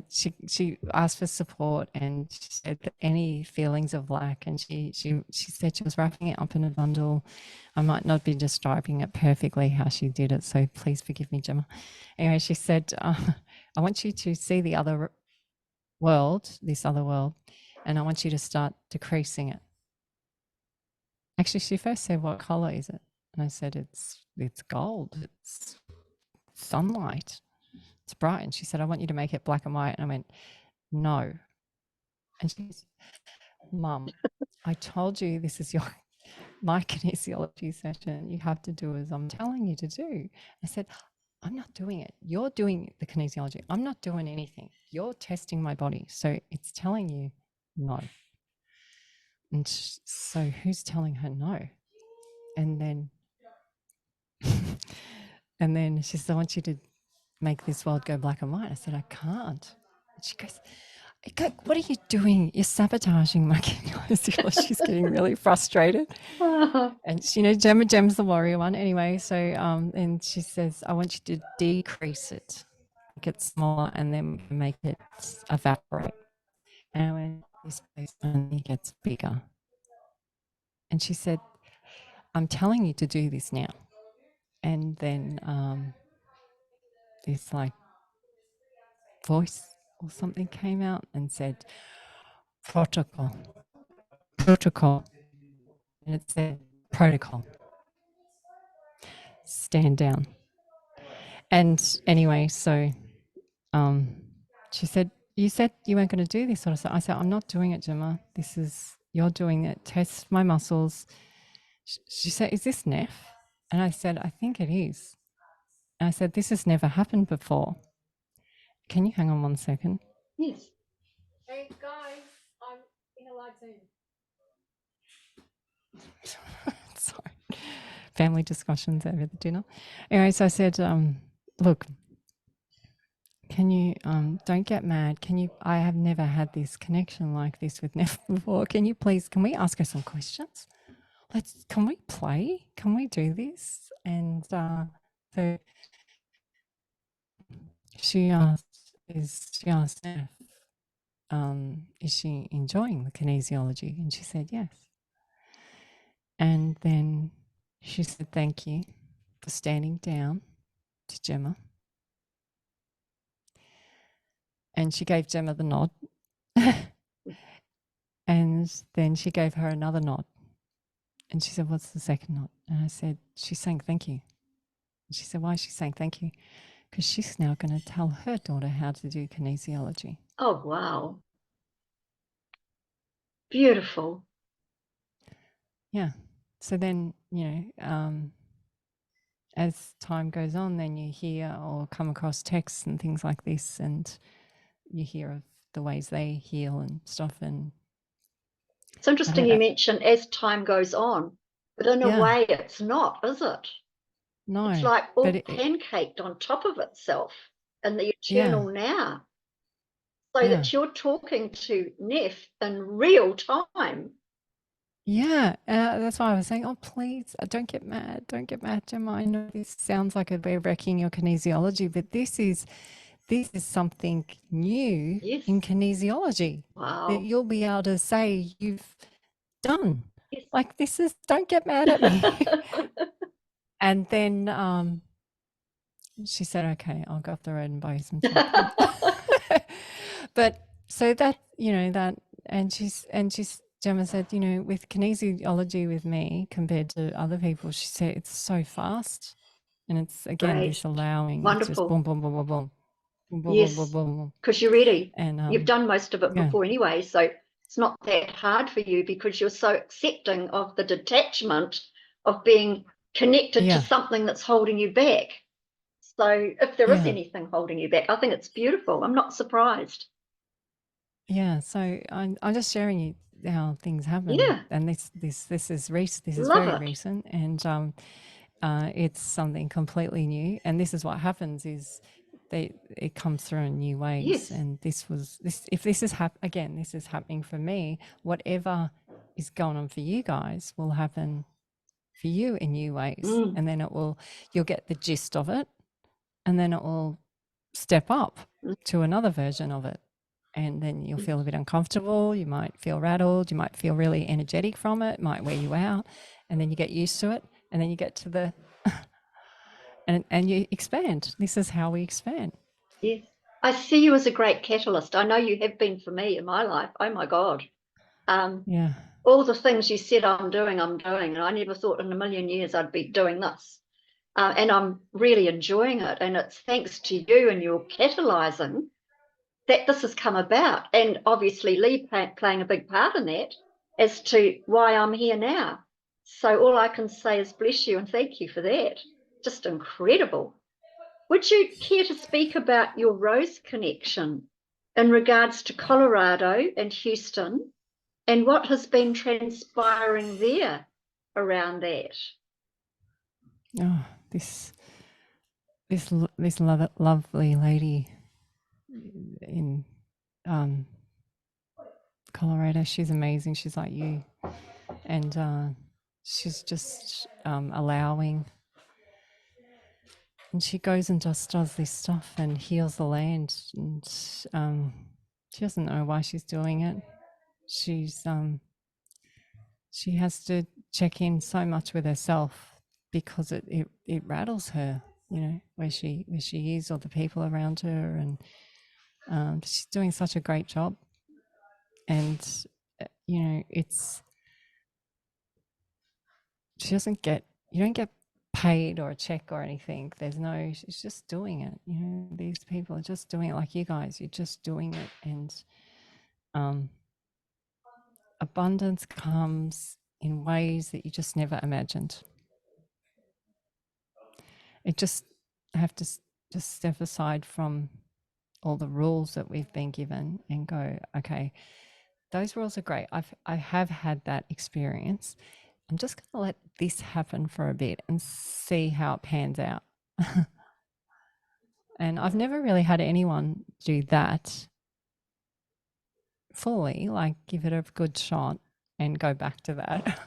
she asked for support, and she said that any feelings of lack, and she said she was wrapping it up in a bundle. I might not be describing it perfectly how she did it, so please forgive me, Gemma. Anyway, she said, I want you to see the other world, this other world, and I want you to start decreasing it. Actually, she first said, what color is it? And I said, it's gold, it's sunlight, it's bright. And she said, I want you to make it black and white. And I went, no. And she said, Mum, I told you this is my kinesiology session. You have to do as I'm telling you to do. I said, I'm not doing it. You're doing the kinesiology. I'm not doing anything. You're testing my body. So it's telling you no. And so who's telling her no? And then she said, I want you to make this world go black and white. I said, I can't. And she goes, what are you doing? You're sabotaging my kinesiology. She's getting really frustrated. And Gem's the warrior one anyway. So and she says, I want you to decrease it. make it smaller, and then make it evaporate. And I went, this place only gets bigger. And she said, I'm telling you to do this now. And then this like voice or something came out and said, protocol. And it said, protocol. Stand down. And anyway, so she said, you said you weren't going to do this. I said, I'm not doing it, Gemma. You're doing it. Test my muscles. She said, is this Neff? And I said, I think it is. And I said, this has never happened before. Can you hang on 1 second? Yes. Hey, guys, I'm in a live Zoom. Sorry. Family discussions over the dinner. Anyway, so I said, look, can you, don't get mad. I have never had this connection like this with Neff before. Can we ask her some questions? Can we play? Can we do this? And so she asked Neff, is she enjoying the kinesiology? And she said yes. And then she said, thank you for standing down to Gemma. And she gave Gemma the nod. And then she gave her another nod. And she said, what's the second nod? And I said, she's saying thank you. And she said, why is she saying thank you? Because she's now going to tell her daughter how to do kinesiology. Oh, wow. Beautiful. Yeah. So then, as time goes on, then you hear or come across texts and things like this, and you hear of the ways they heal and stuff. And it's interesting you mentioned as time goes on, but in a way it's not, is it? No. It's like all pancaked on top of itself in the eternal now. So that you're talking to Neff in real time. Yeah, that's why I was saying, oh, please, don't get mad. Don't get mad, Gemma. I know this sounds like we're wrecking your kinesiology, but this is something new in kinesiology that you'll be able to say you've done. Yes. Like don't get mad at me. And then she said, okay, I'll go up the road and buy you some chocolate. But so that, and she's Gemma said, with kinesiology with me compared to other people, she said it's so fast. And it's, again, this allowing. Wonderful. It's just boom, boom, boom, boom, boom. Yes, because you're ready. And you've done most of it before anyway, so it's not that hard for you because you're so accepting of the detachment of being connected to something that's holding you back. So if there is anything holding you back, I think it's beautiful. I'm not surprised. Yeah, so I'm just sharing you how things happen. Yeah, and this is recent. This is very recent, and it's something completely new. And this is what happens: is it comes through in new ways. Yes. And if this is this is happening for me. Whatever is going on for you guys will happen for you in new ways, and then you'll get the gist of it, and then it will step up to another version of it. And then you'll feel a bit uncomfortable. You might feel rattled. You might feel really energetic from it. It might wear you out. And then you get used to it. And then you get to the and you expand. This is how we expand. Yes. I see you as a great catalyst. I know you have been for me in my life. Oh my God. All the things you said I'm doing, and I never thought in a million years I'd be doing this. And I'm really enjoying it. And it's thanks to you and your catalyzing that this has come about, and obviously Lee playing a big part in that as to why I'm here now. So all I can say is bless you and thank you for that. Just incredible. Would you care to speak about your Rose connection in regards to Colorado and Houston and what has been transpiring there around that? Oh, this lovely lady in Colorado, she's amazing. She's like you, and she's just allowing and she goes and just does this stuff and heals the land, and she doesn't know why she's doing it. She has to check in so much with herself because it rattles her, you know, where she is, or the people around her, and she's doing such a great job. And you know, you don't get paid or a check or anything. She's just doing it. You know, these people are just doing it, like you guys. You're just doing it, and abundance comes in ways that you just never imagined. It just have to just step aside from all the rules that we've been given and go, okay, those rules are great. I have had that experience. I'm just going to let this happen for a bit and see how it pans out. And I've never really had anyone do that fully, like give it a good shot and go back to that.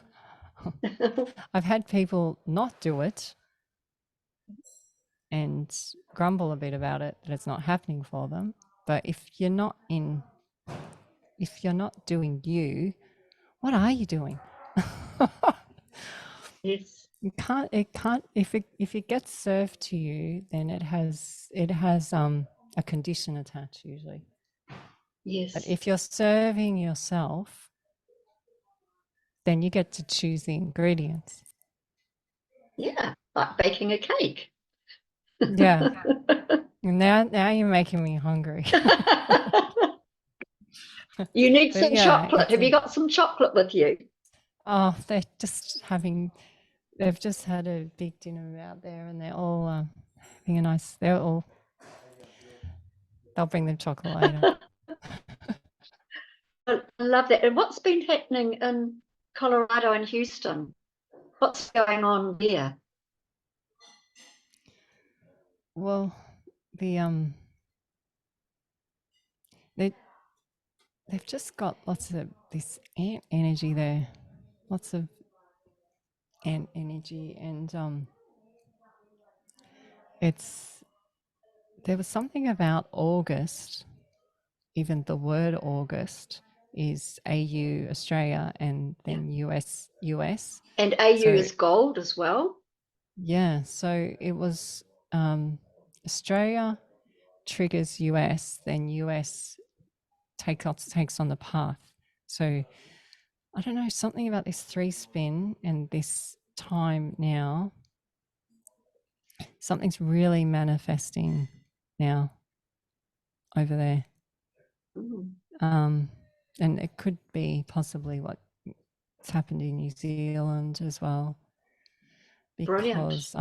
I've had people not do it and grumble a bit about it, that it's not happening for them. But if you're not doing you, what are you doing? Yes. It can't if it gets served to you, then it has a condition attached usually. Yes. But if you're serving yourself, then you get to choose the ingredients. Yeah, like baking a cake. Yeah. Now you're making me hungry. You need But some chocolate. Have you got some chocolate with you? Oh, they've just had a big dinner out there, and they're all having a nice, they'll bring them chocolate later. I love that. And what's been happening in Colorado and Houston? What's going on there? Well, they've just got lots of this ant energy there, lots of ant energy, and there was something about August. Even the word August is AU Australia and then US. And AU is gold as well. Yeah, so it was Australia triggers US, then US takes on the path. So I don't know, something about this 3 spin and this time now, something's really manifesting now over there. And it could be possibly what's happened in New Zealand as well. Because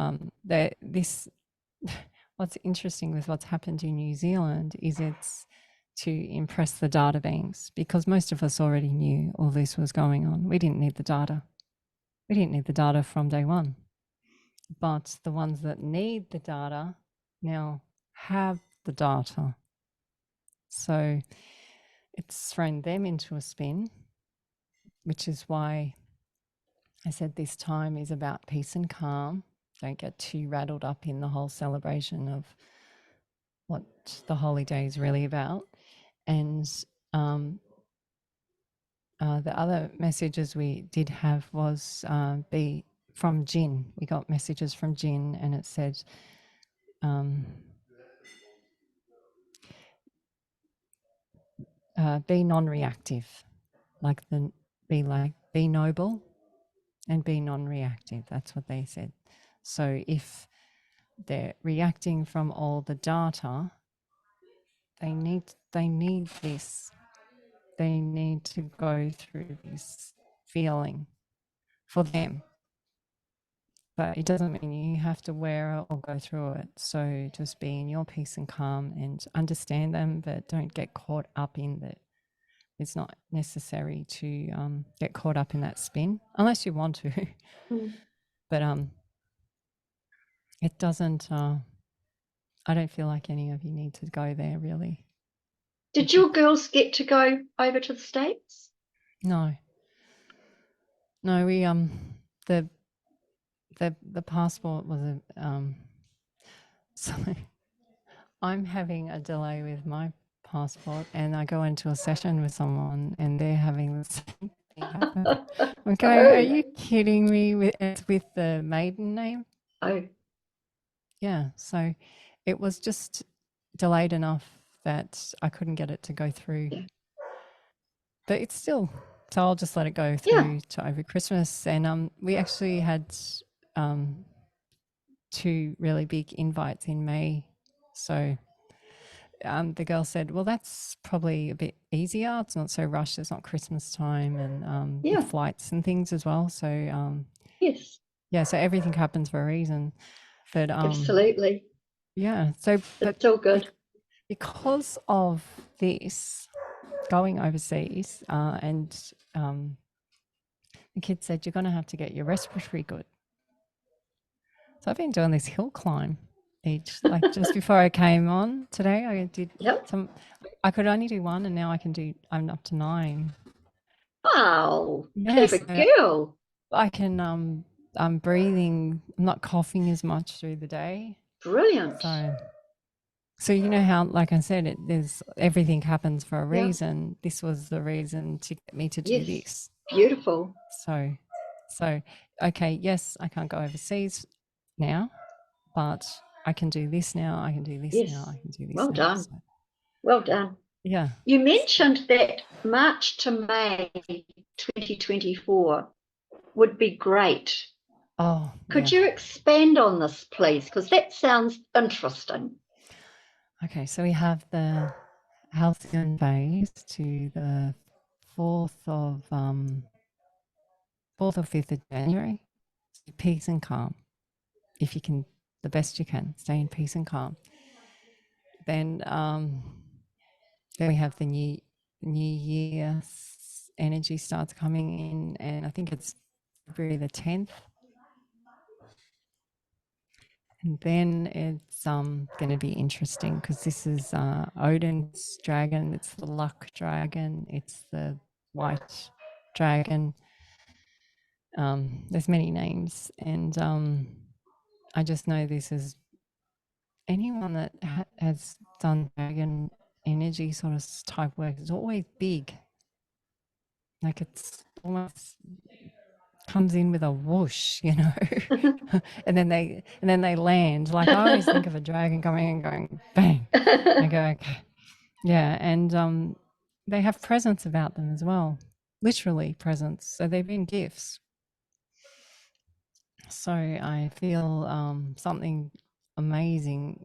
what's interesting with what's happened in New Zealand is it's to impress the data banks, because most of us already knew all this was going on. We didn't need the data. We didn't need the data from day one. But the ones that need the data now have the data. So it's thrown them into a spin, which is why I said this time is about peace and calm. Don't get too rattled up in the whole celebration of what the holy day is really about. And the other messages we did have was be from Jinn. We got messages from Jinn, and it said, be non-reactive, be noble and be non-reactive. That's what they said. So if they're reacting from all the data, they need this. They need to go through this feeling for them. But it doesn't mean you have to wear it or go through it. So just be in your peace and calm and understand them, but don't get caught up in that. It's not necessary to get caught up in that spin unless you want to. But it doesn't, I don't feel like any of you need to go there really. Did your girls get to go over to the States? No, we the passport was So I'm having a delay with my passport, and I go into a session with someone and they're having the same thing happen. I'm going, are you kidding me? It's with the maiden name? Oh, Yeah. So it was just delayed enough that I couldn't get it to go through. yeah. But it's still, so I'll just let it go through to over Christmas. And we actually had 2 really big invites in May. So the girl said, well, that's probably a bit easier. It's not so rushed. It's not Christmas time, and with flights and things as well. So yes. Yeah, so everything happens for a reason. But Absolutely. Yeah. So but It's all good. Because of this going overseas, and the kid said, you're gonna have to get your respiratory good. So I've been doing this hill climb like just before I came on today. I did some. I could only do 1, and now I'm up to 9. Wow, Yes, clever girl. I can I'm breathing, I'm not coughing as much through the day. Brilliant. So you know how, like I said, there's everything happens for a reason. This was the reason to get me to do this. Beautiful. So okay, yes, I can't go overseas now, but I can do this now. I can do this now. I can do this. Well now. done. Well done. Yeah. You mentioned that March to May 2024 would be great. Oh, could you expand on this, please? Because that sounds interesting. Okay, so we have the halcyon phase to the 4th of 5th of January. Peace and calm. If you can, the best you can, stay in peace and calm. Then we have the new year energy starts coming in, and I think it's February the 10th. And then it's going to be interesting because this is Odin's dragon. It's the luck dragon. It's the white dragon. There's many names, and I just know this is anyone that has done dragon energy sort of type work. It's always big, like it's almost comes in with a whoosh, you know, and then they land. Like I always think of a dragon coming and going bang. I go, okay, yeah, and they have presence about them as well, literally presence. So they've been gifts. So I feel something amazing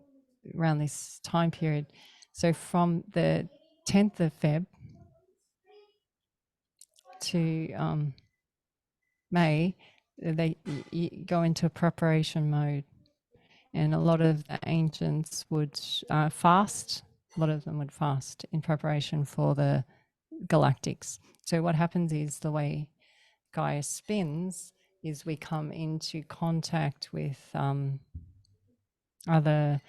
around this time period. So from the 10th of Feb to May, they go into preparation mode, and a lot of the ancients would fast. A lot of them would fast in preparation for the galactics. So what happens is the way Gaia spins is we come into contact with other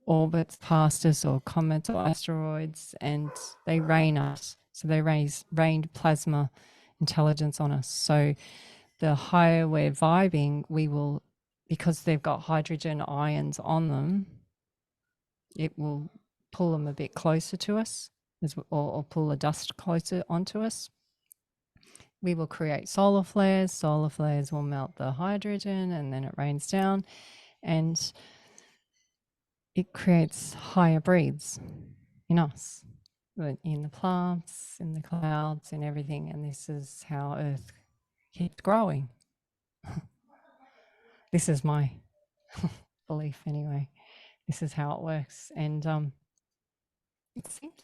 orbits past us or comets or asteroids, and they rain us. So they rain plasma intelligence on us. So the higher we're vibing, we will, because they've got hydrogen ions on them, it will pull them a bit closer to us, or pull the dust closer onto us. We will create solar flares. Solar flares will melt the hydrogen, and then it rains down, and it creates higher breeds in us, in the plants, in the clouds, in everything. And this is how Earth keeps growing. This is my belief anyway. This is how it works. And it seems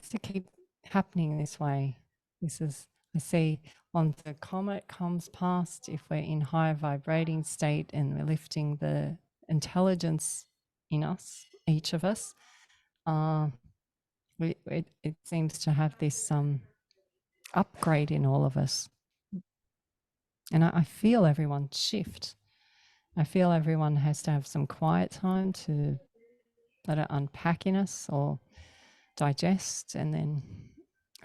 to keep happening this way. I see once a comet comes past, if we're in higher vibrating state and we're lifting the intelligence in us, each of us, it seems to have this upgrade in all of us. And I feel everyone shift. I feel everyone has to have some quiet time to let it unpack in us or digest, and then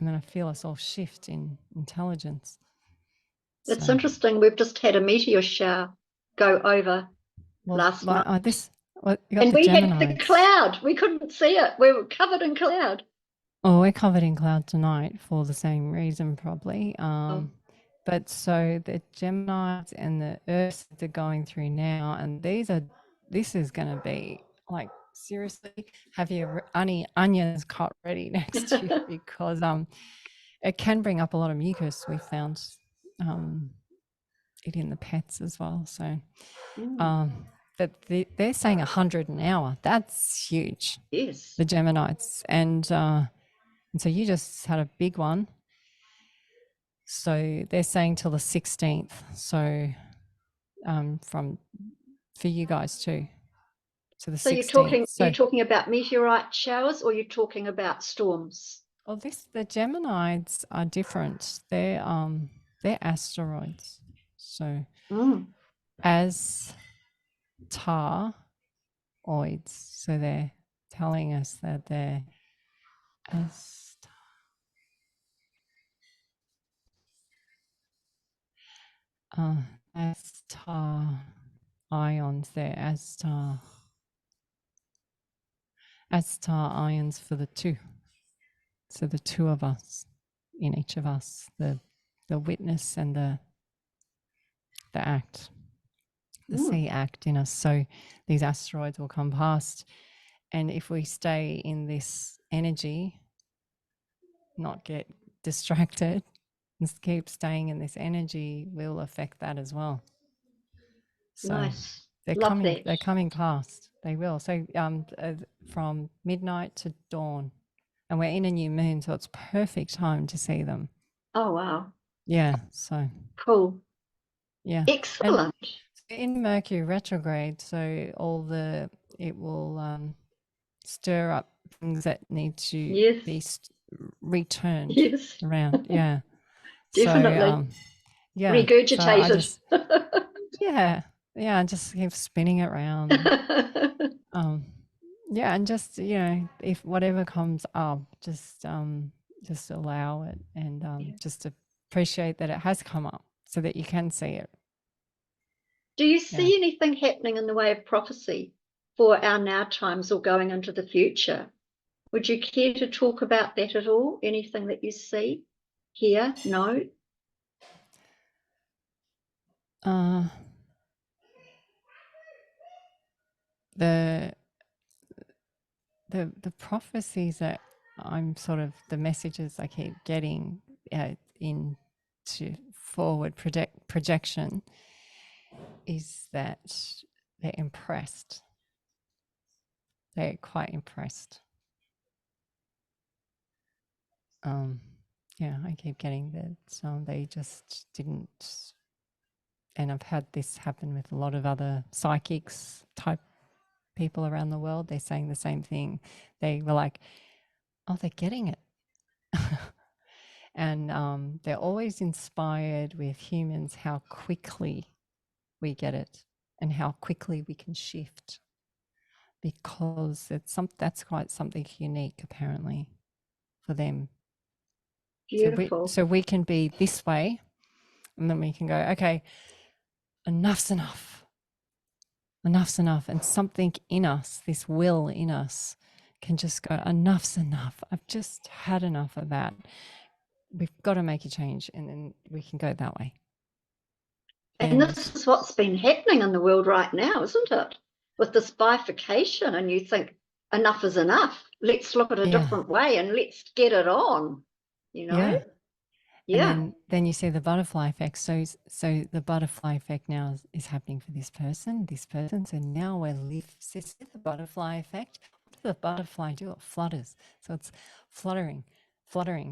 I feel us all shift in intelligence. It's interesting. We've just had a meteor shower go over last month. You got and the we Geminis. had the cloud. We couldn't see it. We were covered in cloud. Oh, we're covered in cloud tonight for the same reason, probably. But so the Geminis and the Earths they're going through now, and this is going to be like, seriously, have your onions cut ready next to you because it can bring up a lot of mucus. We found it in the pets as well. So, but they're saying 100 an hour. That's huge. Yes. The Geminis, and so you just had a big one. So they're saying till the 16th. So for you guys too. To the 16th. You're talking about meteorite showers, or you're talking about storms? Oh, the Geminis are different. They're asteroids. So as taroids. So they're telling us that they're Astar ions, they're Astar ions for the two. So the two of us in each of us, the witness and the act, the sea act in us. So these asteroids will come past, and if we stay in this energy, not get distracted, and keep staying in this energy, will affect that as well. So nice. They're coming past. They will. So from midnight to dawn, and we're in a new moon, so it's perfect time to see them. Oh wow. Yeah. So cool. Yeah. Excellent. And in Mercury retrograde, so it will stir up things that need to be returned around. Yeah. Definitely. So, yeah. Regurgitated. So yeah, just keep spinning it around. Yeah, and just if whatever comes up, just allow it, and just appreciate that it has come up, so that you can see it. Do you see anything happening in the way of prophecy for our now times or going into the future? Would you care to talk about that at all? Anything that you see, hear, know? The prophecies that I'm sort of, the messages I keep getting into forward projection is that they're impressed. They're quite impressed. Yeah, I keep getting that they just didn't, and I've had this happen with a lot of other psychics type people around the world. They're saying the same thing. They were like, oh, they're getting it. And they're always inspired with humans, how quickly we get it and how quickly we can shift, because that's quite something unique apparently for them. Beautiful. So we can be this way, and then we can go, okay, enough's enough. Enough's enough. And something in us, this will in us, can just go, enough's enough. I've just had enough of that. We've got to make a change, and then we can go that way. And this is what's been happening in the world right now, isn't it? With this bifurcation, and you think enough is enough. Let's look at a different way and let's get it on, Yeah. And then you see the butterfly effect. So the butterfly effect now is happening for this person. So now we're see the butterfly effect. What does the butterfly do? It flutters. So it's fluttering.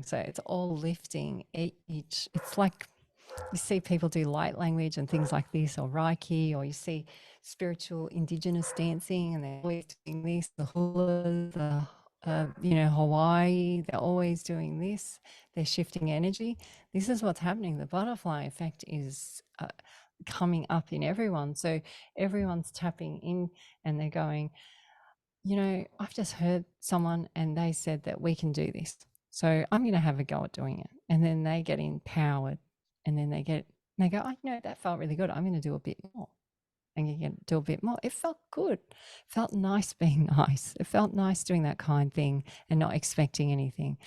So it's all lifting each. It's like you see people do light language and things like this, or Reiki, or you see spiritual indigenous dancing, and they're always doing this, the hula, Hawaii, they're always doing this. They're shifting energy. This is what's happening. The butterfly effect is coming up in everyone. So everyone's tapping in, and they're going, I've just heard someone and they said that we can do this. So I'm going to have a go at doing it. And then they get empowered, and then they go, oh, that felt really good. I'm going to do a bit more. and you can do a bit more. It felt good. It felt nice being nice. It felt nice doing that kind thing and not expecting anything.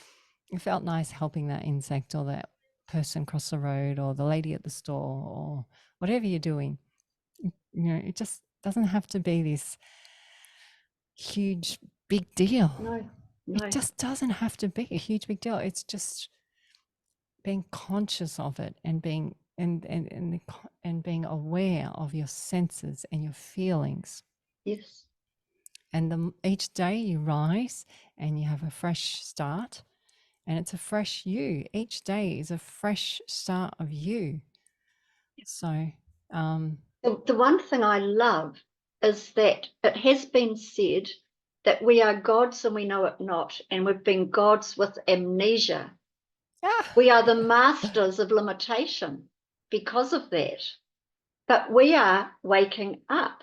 It felt nice helping that insect or that person cross the road or the lady at the store or whatever you're doing. You know, it just doesn't have to be this huge big deal. No. It just doesn't have to be a huge big deal. It's just being conscious of it and being and being aware of your senses and your feelings. Yes. And each day you rise and you have a fresh start, and it's a fresh you. Each day is a fresh start of you. So the one thing I love is that it has been said that we are gods and we know it not, and we've been gods with amnesia. We are the masters of limitation because of that. But we are waking up.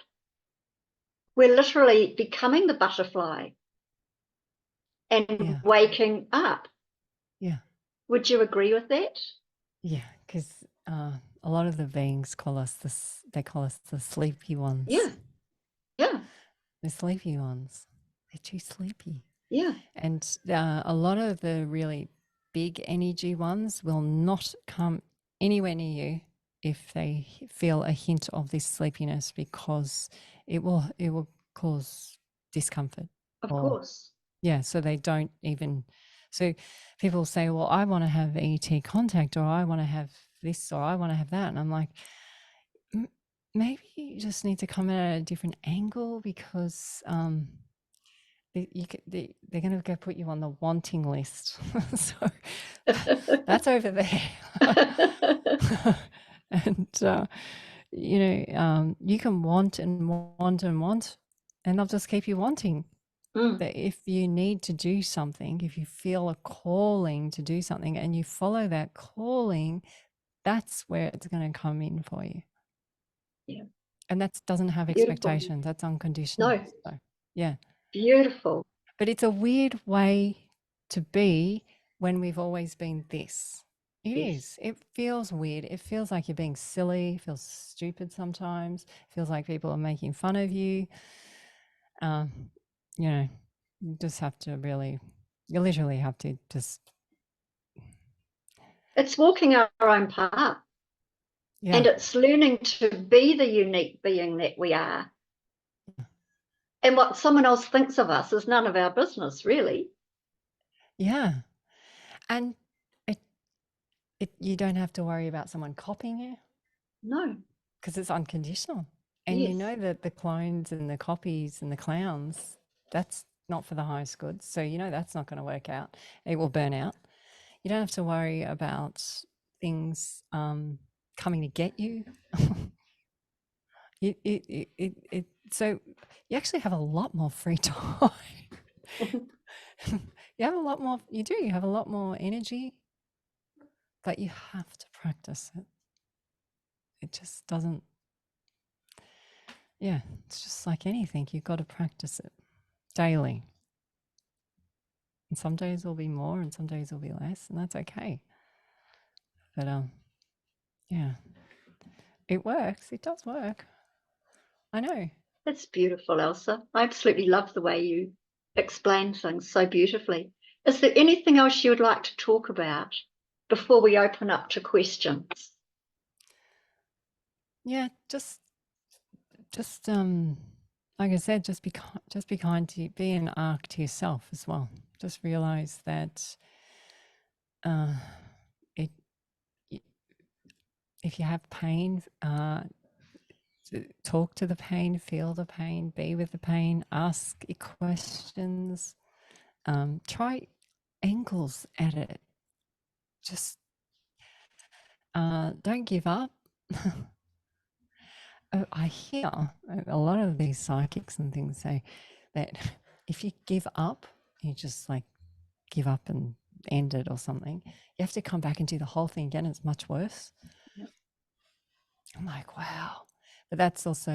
We're literally becoming the butterfly and waking up. Yeah. Would you agree with that? Yeah, because a lot of the beings call us this. They call us the sleepy ones. Yeah. Yeah. The sleepy ones. They're too sleepy. Yeah. And a lot of the really big energy ones will not come anywhere near you if they feel a hint of this sleepiness, because it will cause discomfort. Of course. Yeah, so they don't even. So people say, well, I want to have ET contact, or I want to have this, or I want to have that. And I'm like, maybe you just need to come at a different angle, because they're going to go put you on the wanting list. So that's over there. And, you know, you can want and want and want, and they'll just keep you wanting. That if you need to do something, if you feel a calling to do something and you follow that calling, that's where it's going to come in for you. Yeah. And that doesn't have expectations. That's unconditional. No. So, yeah. Beautiful. But it's a weird way to be when we've always been this. It is. It feels weird. It feels like you're being silly. It feels stupid sometimes. It feels like people are making fun of you. You know, you just have to really, you literally have to just. It's walking our own path. Yeah. And it's learning to be the unique being that we are. And what someone else thinks of us is none of our business, really. Yeah. And you don't have to worry about someone copying you. No. Because it's unconditional. And you know that the clones and the copies and the clowns, that's not for the highest good. So you know that's not going to work out. It will burn out. You don't have to worry about things coming to get you. So you actually have a lot more free time. You have a lot more. You do. You have a lot more energy, but you have to practice it. It just doesn't. Yeah, it's just like anything. You've got to practice it daily. And some days will be more and some days will be less, and that's okay. But yeah, it works. It does work. I know. That's beautiful, Elsa. I absolutely love the way you explain things so beautifully. Is there anything else you would like to talk about before we open up to questions? Yeah, just like I said, just be kind to you. Be an arc to yourself as well. Just realize that if you have pain, talk to the pain, feel the pain, be with the pain, ask questions, try angles at it. Just don't give up. I hear a lot of these psychics and things say that if you give up, you just like give up and end it or something, you have to come back and do the whole thing again. It's much worse. Yep. I'm like, wow. But that's also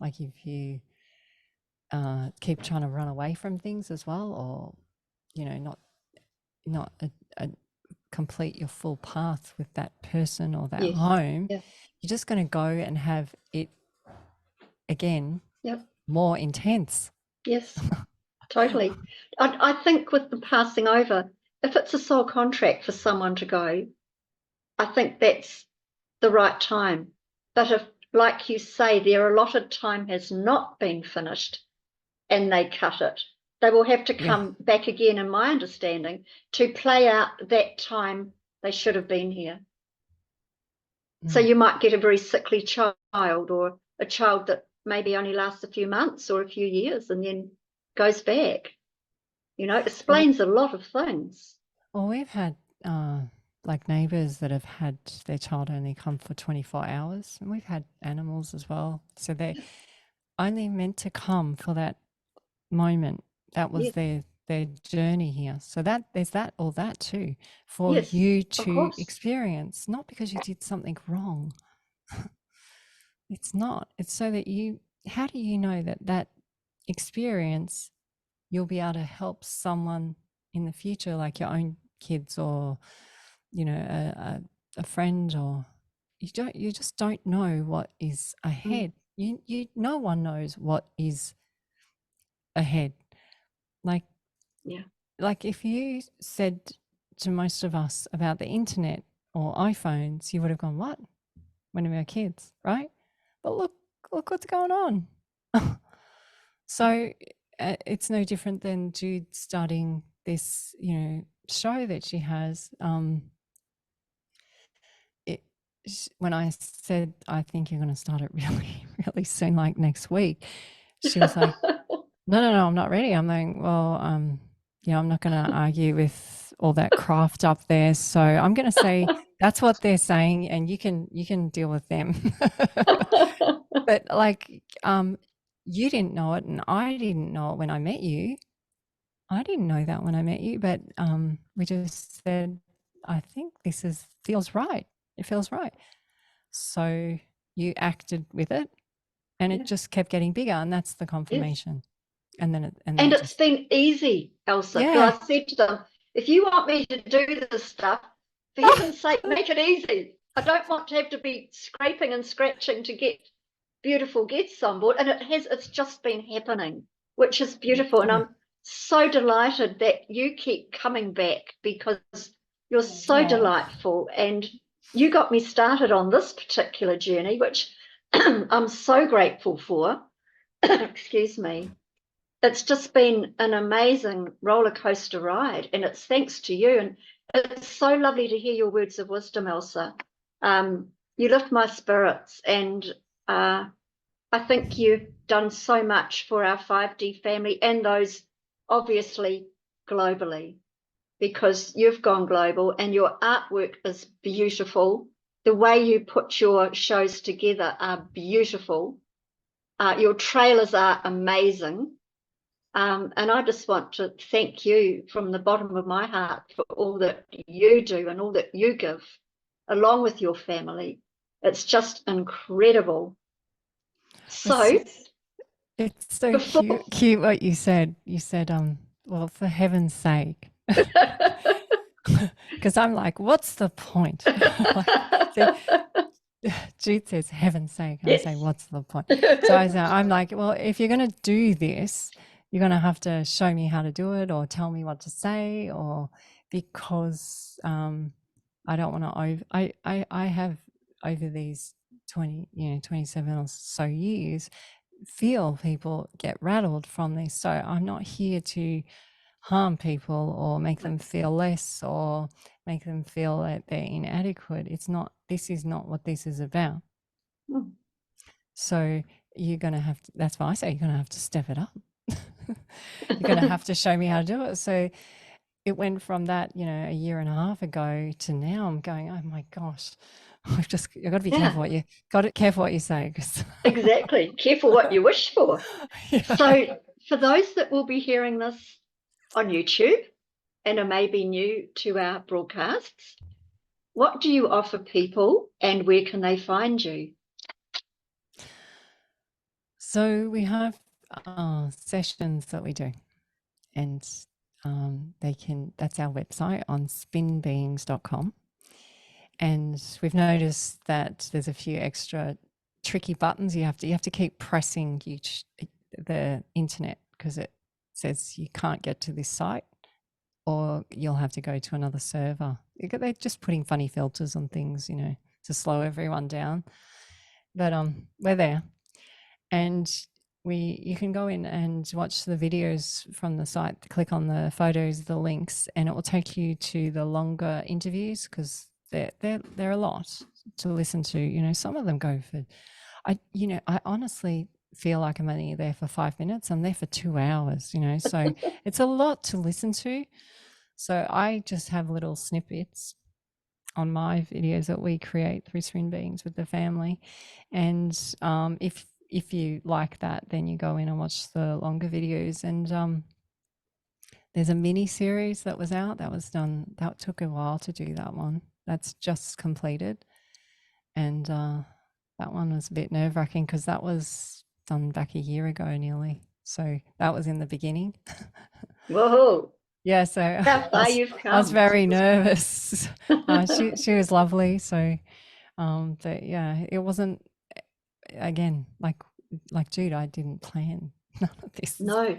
like if you keep trying to run away from things as well, or you know, not complete your full path with that person or that home, you're just going to go and have it again, Yep. more intense. Yes, totally. I think with the passing over, if it's a soul contract for someone to go, I think that's the right time. But if, like you say, their allotted time has not been finished and they cut it, they will have to come back again, in my understanding, to play out that time they should have been here. So you might get a very sickly child, or a child that maybe only lasts a few months or a few years and then goes back. You know, it explains a lot of things. Well, we've had like neighbours that have had their child only come for 24 hours, and we've had animals as well. So they're only meant to come for that moment. That was their journey here. So that there's all that too for you to experience, not because you did something wrong. It's not. It's so that how do you know that experience you'll be able to help someone in the future, like your own kids, or you know, a friend, or you just don't know what is ahead. No one knows what is ahead. Like if you said to most of us about the internet or iPhones, you would have gone, what, when we were kids, right? But look what's going on. So it's no different than Jude starting this, you know, show that she has. When I said, I think you're going to start it really, really soon, like next week, she was like, no, I'm not ready. I'm like, well, yeah, I'm not going to argue with all that craft up there. So I'm going to say that's what they're saying, and you can deal with them. But like, you didn't know it, and I didn't know it when I met you. I didn't know that when I met you, but we just said, I think this feels right. It feels right. So you acted with it, and it just kept getting bigger, and that's the confirmation. And then it's been easy, Elsa. Because I said to them, if you want me to do this stuff, for heaven's sake, make it easy. I don't want to have to be scraping and scratching to get beautiful guests on board. And it's just been happening, which is beautiful. And I'm so delighted that you keep coming back, because you're so delightful. And you got me started on this particular journey, which I'm so grateful for. Excuse me. It's just been an amazing roller coaster ride, and it's thanks to you. And it's so lovely to hear your words of wisdom, Elsa. You lift my spirits, and I think you've done so much for our 5D family, and those obviously globally, because you've gone global and your artwork is beautiful. The way you put your shows together are beautiful. Your trailers are amazing. And I just want to thank you from the bottom of my heart for all that you do and all that you give, along with your family. It's just incredible. So it's so cute what you said. You said, well, for heaven's sake. Because I'm like, what's the point? Jude says, heaven's sake. I say, what's the point? So I'm like, well, if you're going to do this, you're going to have to show me how to do it, or tell me what to say, or because I don't want to I have over these 27 or so years, feel people get rattled from this. So I'm not here to harm people or make them feel less or make them feel that they're inadequate. This is not what this is about. So you're going to have to, that's why I say you're going to have to step it up. You're going to have to show me how to do it. So it went from that, a year and a half ago to now I'm going, oh my gosh, I've got to be careful what you say. Exactly. Careful what you wish for. So for those that will be hearing this on YouTube and are maybe new to our broadcasts, what do you offer people, and where can they find you? So we have sessions that we do, and that's our website on spinbeings.com. And we've noticed that there's a few extra tricky buttons. You have to keep pressing the internet, because it says you can't get to this site, or you'll have to go to another server. They're just putting funny filters on things, you know, to slow everyone down. But we're there, and you can go in and watch the videos from the site. Click on the photos, the links, and it will take you to the longer interviews, because they're a lot to listen to. You know, some of them go for, I honestly feel like I'm only there for 5 minutes. I'm there for 2 hours, you know, so it's a lot to listen to. So I just have little snippets on my videos that we create through Twin Beings with the family. And if you like that, then you go in and watch the longer videos. And there's a mini series that was out, that was done. That took a while to do, that one. That's just completed. And that one was a bit nerve-wracking, because that was done back a year ago nearly. So that was in the beginning. Whoa. Yeah, so How far you've come. I was very nervous. She was lovely. So, but yeah, it wasn't, again, like Jude, I didn't plan none of this. No.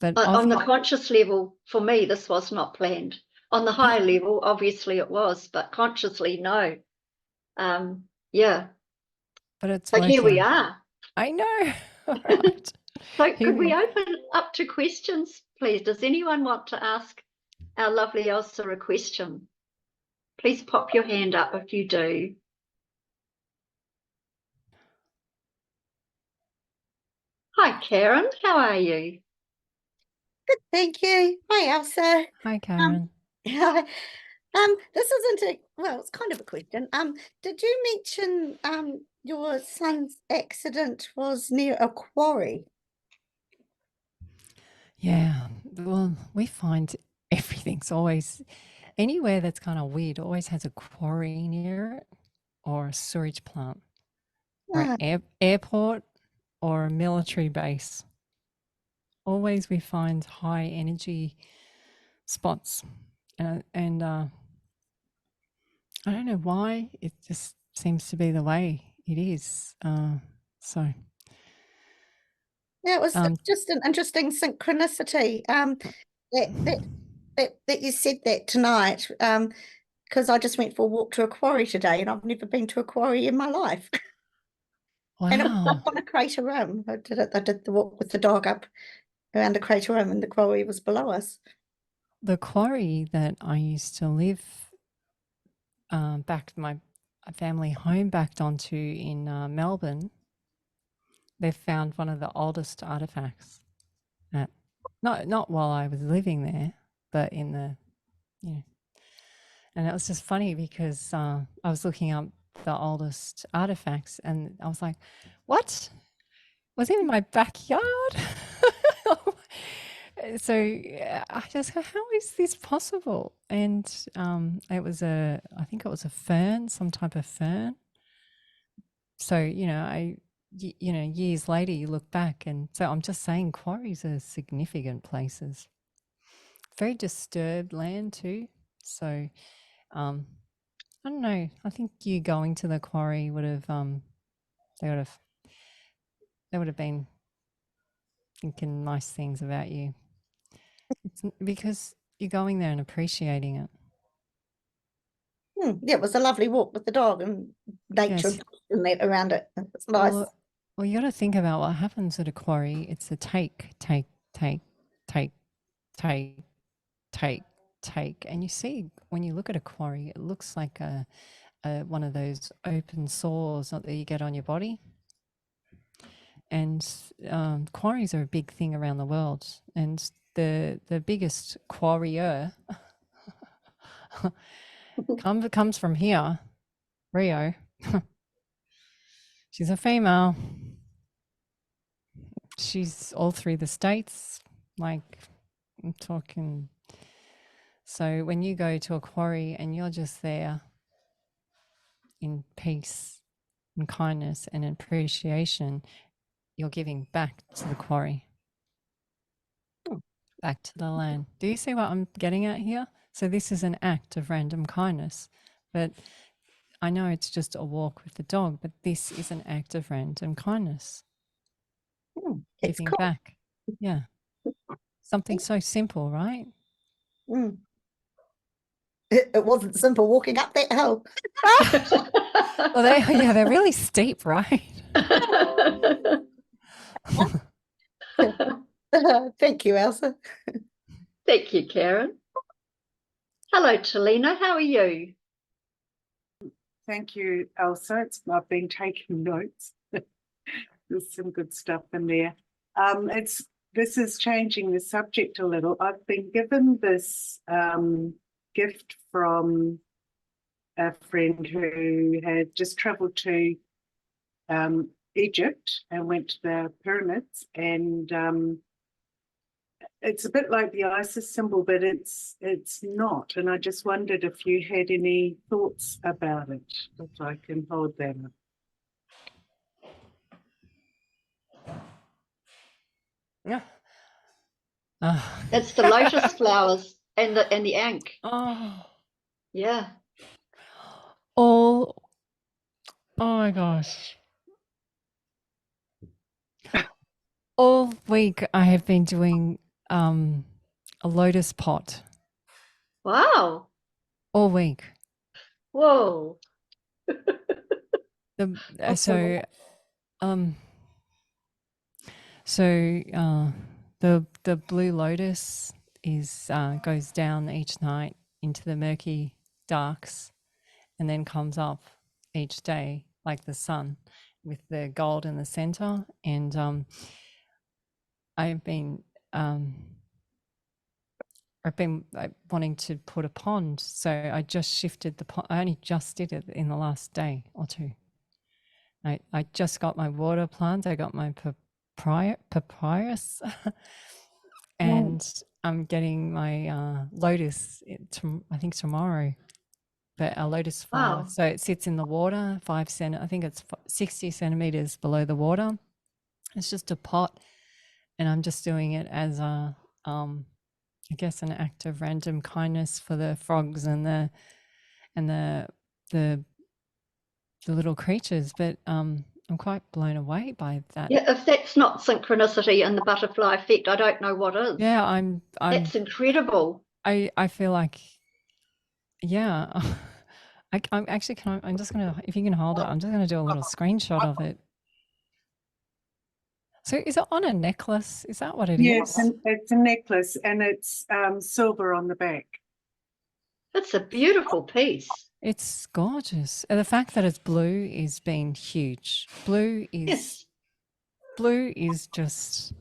But on the conscious level, for me, this was not planned. On the higher level, obviously it was, but consciously, no. Yeah. But it's so working. Here we are. I know. Right. So could we open up to questions, please? Does anyone want to ask our lovely Elsa a question? Please pop your hand up if you do. Hi, Karen. How are you? Good, thank you. Hi, Elsa. Hi, Karen. This isn't it's kind of a question. Did you mention your son's accident was near a quarry? Yeah, well, we find everything's always, anywhere that's kind of weird always has a quarry near it, or a sewage plant, or an airport, or a military base. Always we find high energy spots, and I don't know why, it just seems to be the way it is. So Yeah, it was just an interesting synchronicity that you said that tonight, because I just went for a walk to a quarry today, and I've never been to a quarry in my life. wow. And it was up on a crater rim. I did the walk with the dog up around the crater rim, and the quarry was below us. The quarry that I used to live back my family home backed onto in Melbourne, they found one of the oldest artifacts. Not while I was living there, but in the, you know. And it was just funny, because I was looking up the oldest artifacts, and I was like, what? Was it in my backyard? So I just go, how is this possible? And it was I think it was a fern, some type of fern. So, you know, years later you look back, and so I'm just saying, quarries are significant places. Very disturbed land too. So I don't know. I think you going to the quarry would have they would have been thinking nice things about you. It's because you're going there and appreciating it. Yeah, it was a lovely walk with the dog and nature, Yes. and that around it. It's nice. Well, you got to think about what happens at a quarry. It's a take, and you see, when you look at a quarry, it looks like a one of those open sores that you get on your body. And quarries are a big thing around the world, and the biggest quarrier comes from here, Rio. She's a female. She's all through the States, like I'm talking. So when you go to a quarry and you're just there in peace and kindness and appreciation, you're giving back to the quarry, back to the land. Do you see what I'm getting at here? So this is an act of random kindness, but I know it's just a walk with the dog, but this is an act of random kindness, It's giving cool. back. Yeah. Something so simple, right? Mm. It wasn't simple walking up that hill. Well, they're really steep, right? Thank you, Elsa. Thank you, Karen. Hello, Talina. How are you? Thank you, Elsa. I've been taking notes. There's some good stuff in there. This is changing the subject a little. I've been given this gift from a friend who had just travelled to Egypt and went to the pyramids, and it's a bit like the Isis symbol, but it's not. And I just wondered if you had any thoughts about it, if I can hold that up. Yeah. It's the lotus flowers and the ankh. Oh. Yeah. Oh my gosh. All week I have been doing a lotus pot. Wow. All week. Whoa. The blue lotus is goes down each night into the murky darks and then comes up each day like the sun with the gold in the center. And I've been wanting to put a pond, so I just shifted the pond. I only just did it in the last day or two. I just got my water plant. I got my papyrus, and I'm getting my lotus. I think tomorrow, but a lotus flower. Wow. So it sits in the water, I think it's 60 centimeters below the water. It's just a pot, and I'm just doing it as a, I guess, an act of random kindness for the frogs and the little creatures. But I'm quite blown away by that. Yeah, if that's not synchronicity and the butterfly effect, I don't know what is. Yeah, That's incredible. I feel like, yeah. I'm actually, I'm just gonna, if you can hold it, I'm just gonna do a little screenshot of it. So is it on a necklace? Is that what it is? Yes, it's a necklace, and it's silver on the back. It's a beautiful piece. It's gorgeous. And the fact that it's blue is been huge. Blue is just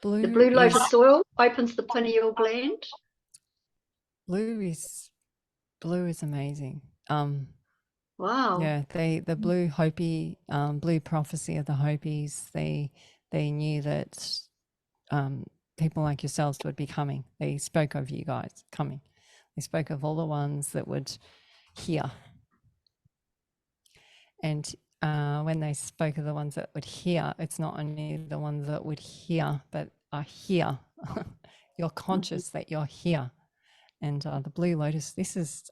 blue. The blue lotus oil opens the pineal gland. Blue is amazing. Wow. Yeah, the blue Hopi, blue prophecy of the Hopis, they knew that people like yourselves would be coming. They spoke of you guys coming. They spoke of all the ones that would hear. And when they spoke of the ones that would hear, it's not only the ones that would hear, but are here. You're conscious that you're here. And the blue lotus, this is,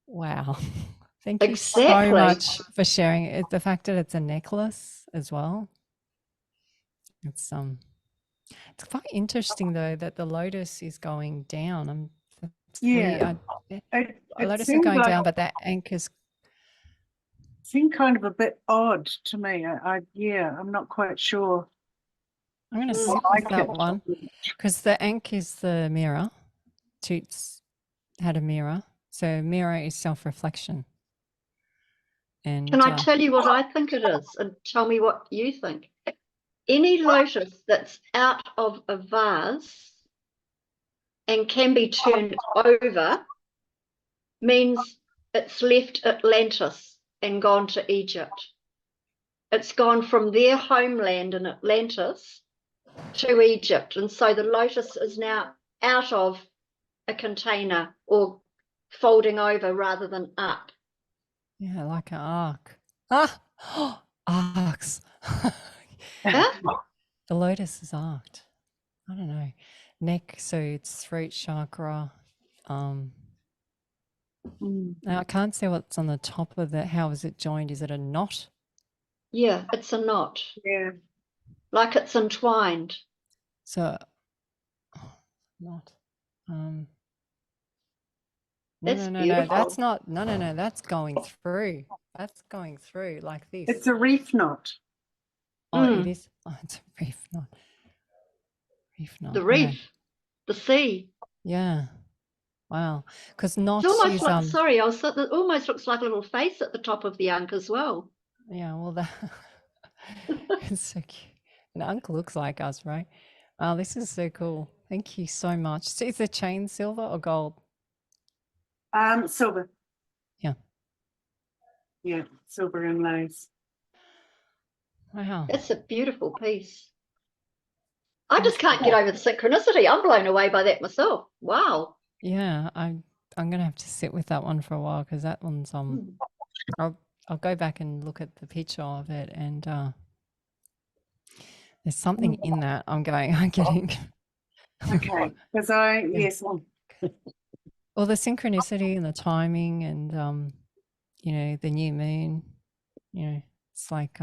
wow. Thank you so much for sharing it. The fact that it's a necklace as well. It's quite interesting though that the lotus is going down. Yeah, the lotus is going down, but that anchor's seemed kind of a bit odd to me. I'm not quite sure. I'm going to sit with that one because the anchor is the mirror. Toots had a mirror, so mirror is self-reflection. And can I tell you what I think it is, and tell me what you think? Any lotus that's out of a vase and can be turned over means it's left Atlantis and gone to Egypt. It's gone from their homeland in Atlantis to Egypt. And so the lotus is now out of a container or folding over rather than up. Yeah, like an arc. Ah, arcs. Yeah? The lotus is arced. I don't know. Neck, so it's throat chakra. Now I can't see what's on the top of it. How is it joined? Is it a knot? Yeah, it's a knot, Yeah. like it's entwined. So, knot. No, That's no, beautiful. that's not. No, that's going through. That's going through like this. It's a reef knot. Oh, it is. Oh, it's a reef knot. Reef knot. The okay. reef, the sea. Yeah. Wow. Because It's knots almost is like, sorry, it almost looks like a little face at the top of the unk as well. yeah. Well, that it's so cute. And Uncle looks like us, right? Oh, this is so cool. Thank you so much. So is the chain silver or gold? Silver. Yeah. Yeah, silver inlays. Wow. It's a beautiful piece. I just can't get over the synchronicity. I'm blown away by that myself. Wow. Yeah, I'm gonna have to sit with that one for a while because that one's I'll go back and look at the picture of it and there's something in that I'm getting Okay, because yes. well the synchronicity and the timing and you know the new moon, you know, it's like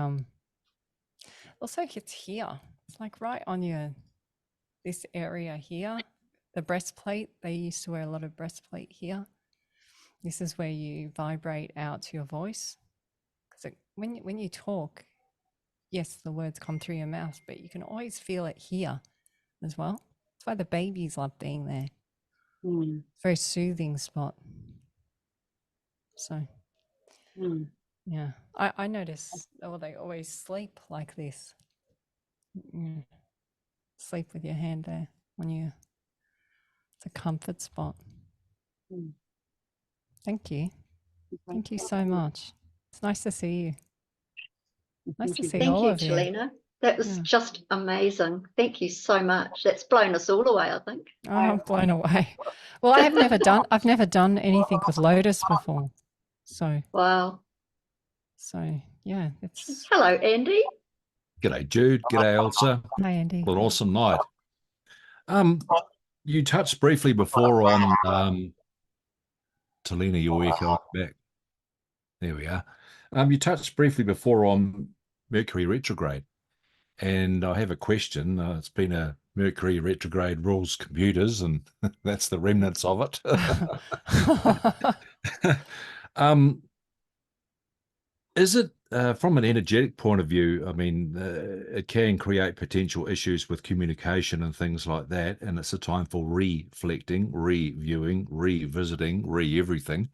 also it's here. It's like right on this area here. The breastplate, they used to wear a lot of breastplate here. This is where you vibrate out to your voice. Because when you talk, yes, the words come through your mouth, but you can always feel it here as well. That's why the babies love being there. It's a very soothing spot. So, yeah, I notice, they always sleep like this. Sleep with your hand there it's a comfort spot. Thank you. Thank you so much. It's nice to see you. Nice to see Thank all you, of you. Jelena. That was just amazing. Thank you so much. That's blown us all away, I think. Oh, I'm blown away. Well, I've never done anything with Lotus before. So Wow. yeah, it's Hello, Andy. G'day, Jude. G'day, Elsa. hi Andy. What an awesome night. You touched briefly before on Talina, you're echoing back. There we are. You touched briefly before on Mercury retrograde, and I have a question. It's been a Mercury retrograde rules computers, and that's the remnants of it. Is it from an energetic point of view? I mean, it can create potential issues with communication and things like that, and it's a time for reflecting, reviewing, revisiting, everything.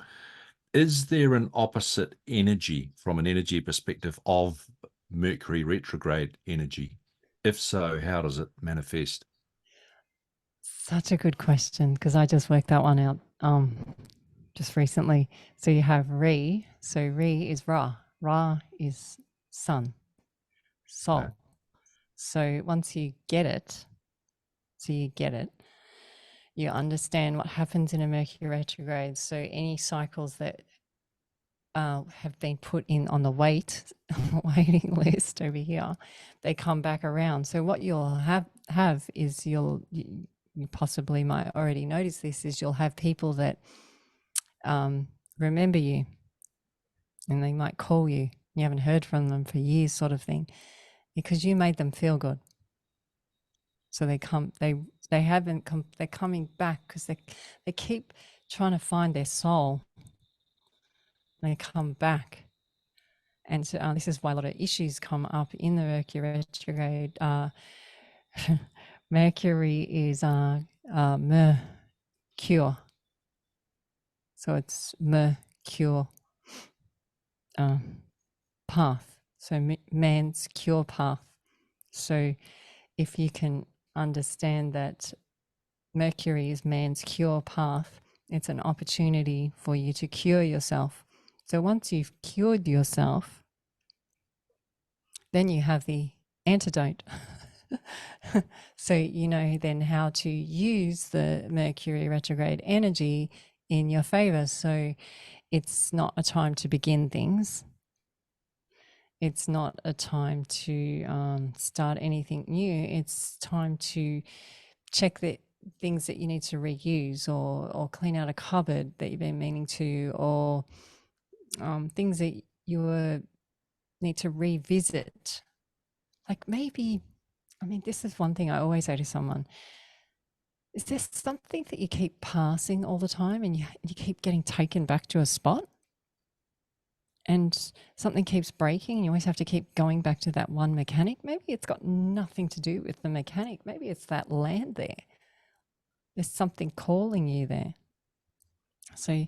Is there an opposite energy from an energy perspective of Mercury retrograde energy? If so, how does it manifest? Such a good question because I just worked that one out just recently. So you have Re. So Re is Ra. Ra is sun, soul. Okay. So once you get it, you understand what happens in a Mercury retrograde. So any cycles that have been put in on the waiting list over here, they come back around. So what you'll have is you possibly might already notice this, is you'll have people that remember you and they might call you. You haven't heard from them for years, sort of thing, because you made them feel good. So they're coming back because they keep trying to find their soul. They come back. And so this is why a lot of issues come up in the Mercury retrograde. Mercury is Mercure. So it's Mercure path. So man's cure path. So if you can understand that Mercury is man's cure path, it's an opportunity for you to cure yourself. So once you've cured yourself, then you have the antidote. So you know then how to use the Mercury retrograde energy in your favor. So it's not a time to begin things. It's not a time to start anything new. It's time to check things that you need to reuse, or clean out a cupboard that you've been meaning to, or things that you need to revisit. Like maybe, I mean, this is one thing I always say to someone. Is there something that you keep passing all the time and you keep getting taken back to a spot? And something keeps breaking and you always have to keep going back to that one mechanic? Maybe it's got nothing to do with the mechanic. Maybe it's that land there. There's something calling you there. So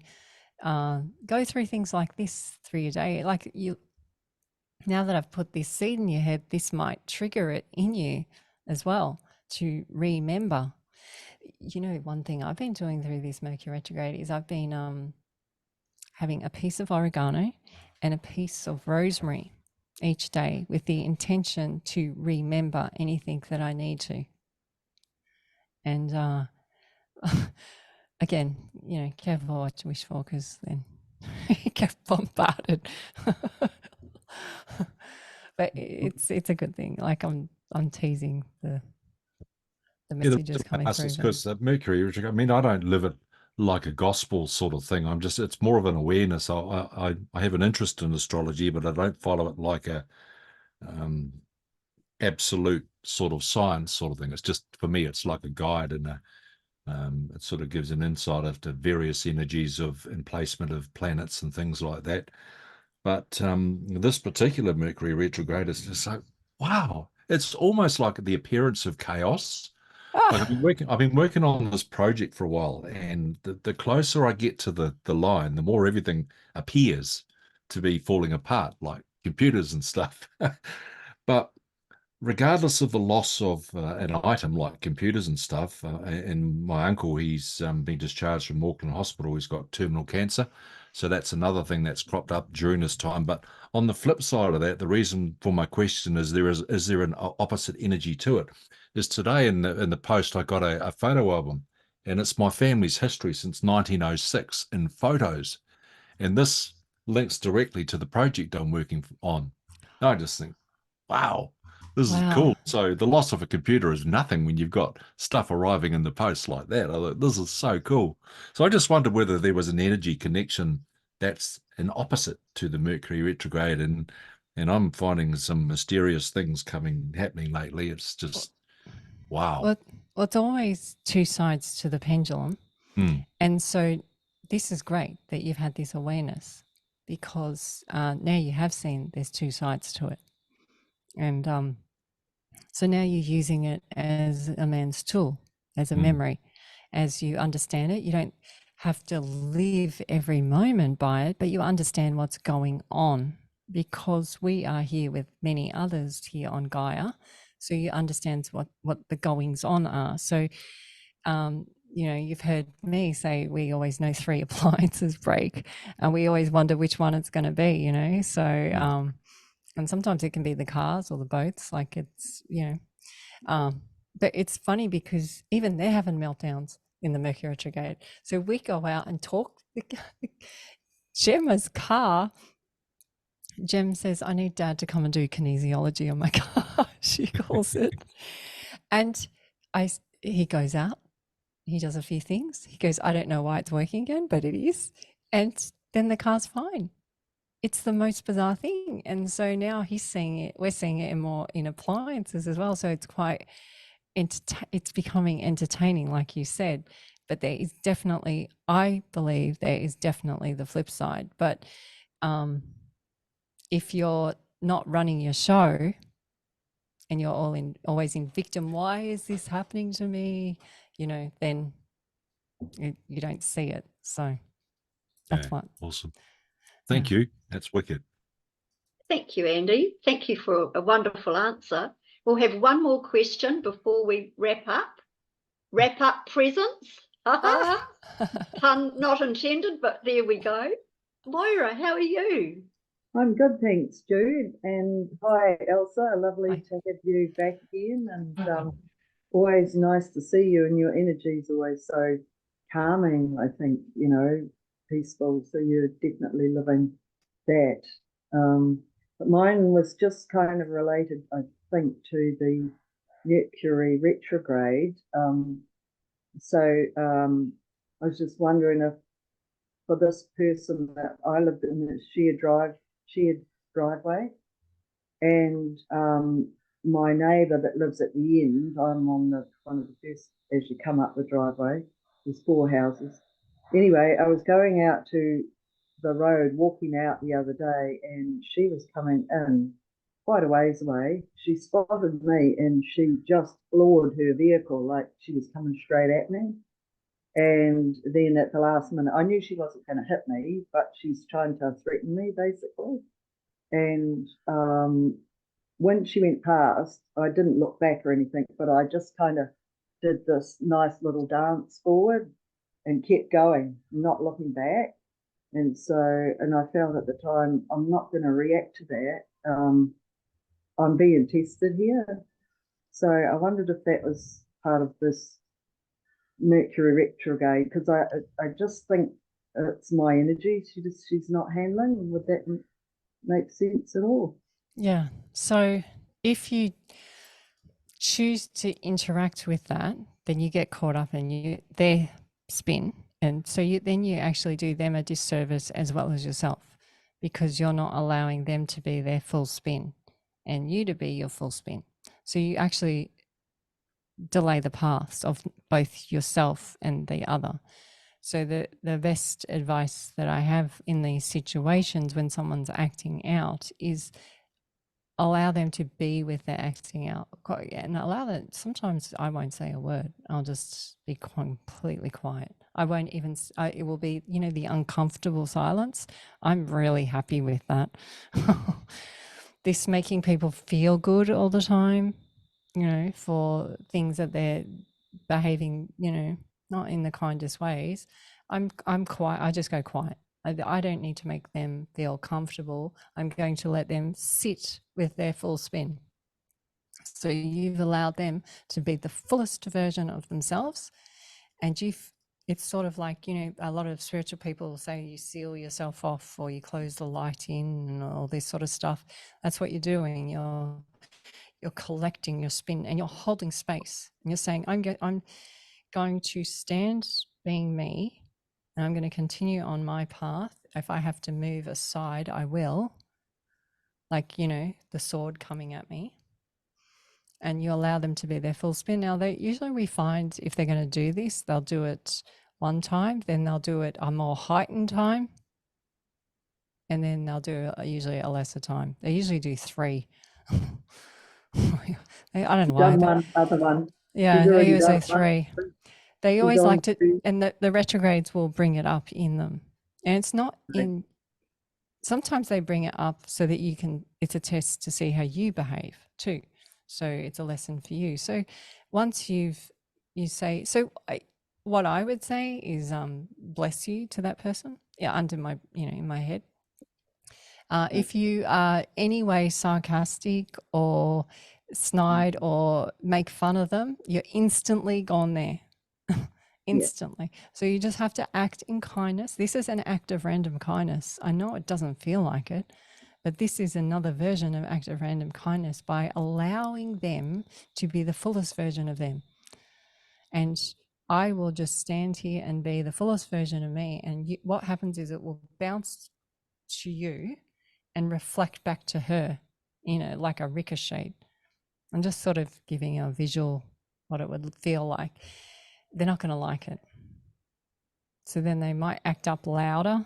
go through things like this through your day. Like now that I've put this seed in your head, this might trigger it in you as well to remember. You know, one thing I've been doing through this Mercury retrograde is I've been having a piece of oregano and a piece of rosemary each day with the intention to remember anything that I need to. And again, you know, careful what you wish for, because then you get bombarded. But it's a good thing. Like I'm teasing the messages coming through. Because Mercury, I mean, I don't live it like a gospel sort of thing. It's more of an awareness. I have an interest in astrology, but I don't follow it like a absolute sort of science sort of thing. It's just, for me, it's like a guide, and it sort of gives an insight into various energies and placement of planets and things like that. But this particular Mercury retrograde is just like, wow, it's almost like the appearance of chaos. Like I've been working on this project for a while, and the closer I get to the line, the more everything appears to be falling apart, like computers and stuff. But regardless of the loss of an item like computers and stuff, and my uncle, he's been discharged from Auckland Hospital. He's got terminal cancer. So that's another thing that's cropped up during this time. But on the flip side of that, the reason for my question is there an opposite energy to it? Is today in the post, I got a photo album, and it's my family's history since 1906 in photos. And this links directly to the project I'm working on. I just think, wow, this is cool. So the loss of a computer is nothing when you've got stuff arriving in the post like that. I thought, this is so cool. So I just wondered whether there was an energy connection that's an opposite to the Mercury retrograde, and I'm finding some mysterious things happening lately. It's just wow. Well, it's always two sides to the pendulum. And so this is great that you've had this awareness, because now you have seen there's two sides to it. And so now you're using it as a man's tool, as a memory. As you understand it, you don't have to live every moment by it, but you understand what's going on, because we are here with many others here on Gaia. So you understand what the goings on are. So, you know, you've heard me say we always know 3 appliances break, and we always wonder which one it's going to be, you know. So, and sometimes it can be the cars or the boats, like it's, you know. But it's funny because even they're having meltdowns in the Mercury retrograde. So we go out and talk. Gemma's car, Gem says, I need Dad to come and do kinesiology on my car, she calls it. And he goes out, he does a few things. He goes, I don't know why it's working again, but it is. And then the car's fine. It's the most bizarre thing. And so now he's seeing it, we're seeing it in appliances as well. So it's quite, it's becoming entertaining, like you said. But there is definitely, I believe there is definitely the flip side. But if you're not running your show and you're always in victim, why is this happening to me? You know, then you don't see it. So that's what. Awesome. Thank you. That's wicked. Thank you, Andy. Thank you for a wonderful answer. We'll have one more question before we wrap up. Wrap up presents. Pun not intended, but there we go. Moira, how are you? I'm good, thanks, Jude. And hi, Elsa. Lovely to have you back again. And always nice to see you. And your energy is always so calming, I think, you know, peaceful. So you're definitely living that. But mine was just kind of related, I think, to the Mercury retrograde. So I was just wondering if for this person that I lived in a shared driveway, and my neighbour that lives at the end, I'm on one of the first as you come up the driveway. There's 4 houses. Anyway, I was going out to the road, walking out the other day, and she was coming in quite a ways away. She spotted me and she just floored her vehicle like she was coming straight at me. And then at the last minute, I knew she wasn't going to hit me, but she's trying to threaten me basically. And when she went past, I didn't look back or anything, but I just kind of did this nice little dance forward and kept going, not looking back. And I felt at the time, I'm not going to react to that. I'm being tested here. So I wondered if that was part of this Mercury retrograde, because I just think it's my energy she's not handling. Would that make sense at all? Yeah. So if you choose to interact with that, then you get caught up in their spin. And so then you actually do them a disservice as well as yourself, because you're not allowing them to be their full spin and you to be your full spin. So you actually delay the paths of both yourself and the other. So the best advice that I have in these situations when someone's acting out is allow them to be with their acting out, and allow that. Sometimes I won't say a word. I'll just be completely quiet. I won't even, it will be, the uncomfortable silence. I'm really happy with that. This making people feel good all the time, for things that they're behaving, not in the kindest ways. I'm quiet. I just go quiet. I don't need to make them feel comfortable. I'm going to let them sit with their full spin. So you've allowed them to be the fullest version of themselves. And it's sort of like, a lot of spiritual people say you seal yourself off or you close the light in and all this sort of stuff. That's what you're doing. You're collecting your spin and you're holding space. And you're saying, I'm going to stand being me, and I'm going to continue on my path. If I have to move aside, I will. Like, the sword coming at me. And you allow them to be their full spin. Now, usually we find if they're going to do this, they'll do it one time, then they'll do it a more heightened time, and then they'll do usually a lesser time. They usually do 3. I don't know why. Done one, other one. Yeah, She's they already usually done 3. one. They always like to, to. and the retrogrades will bring it up in them. And it's not in, sometimes they bring it up so that it's a test to see how you behave too. So it's a lesson for you. So once you say, what I would say is bless you to that person. Yeah, under my, in my head. If you are anyway sarcastic or snide or make fun of them, you're instantly gone there. Instantly. So you just have to act in kindness. This is an act of random kindness. I know it doesn't feel like it, but this is another version of act of random kindness by allowing them to be the fullest version of them. And I will just stand here and be the fullest version of me. And what happens is it will bounce to you and reflect back to her, like a ricochet. I'm just sort of giving a visual what it would feel like. They're not going to like it. So then they might act up louder.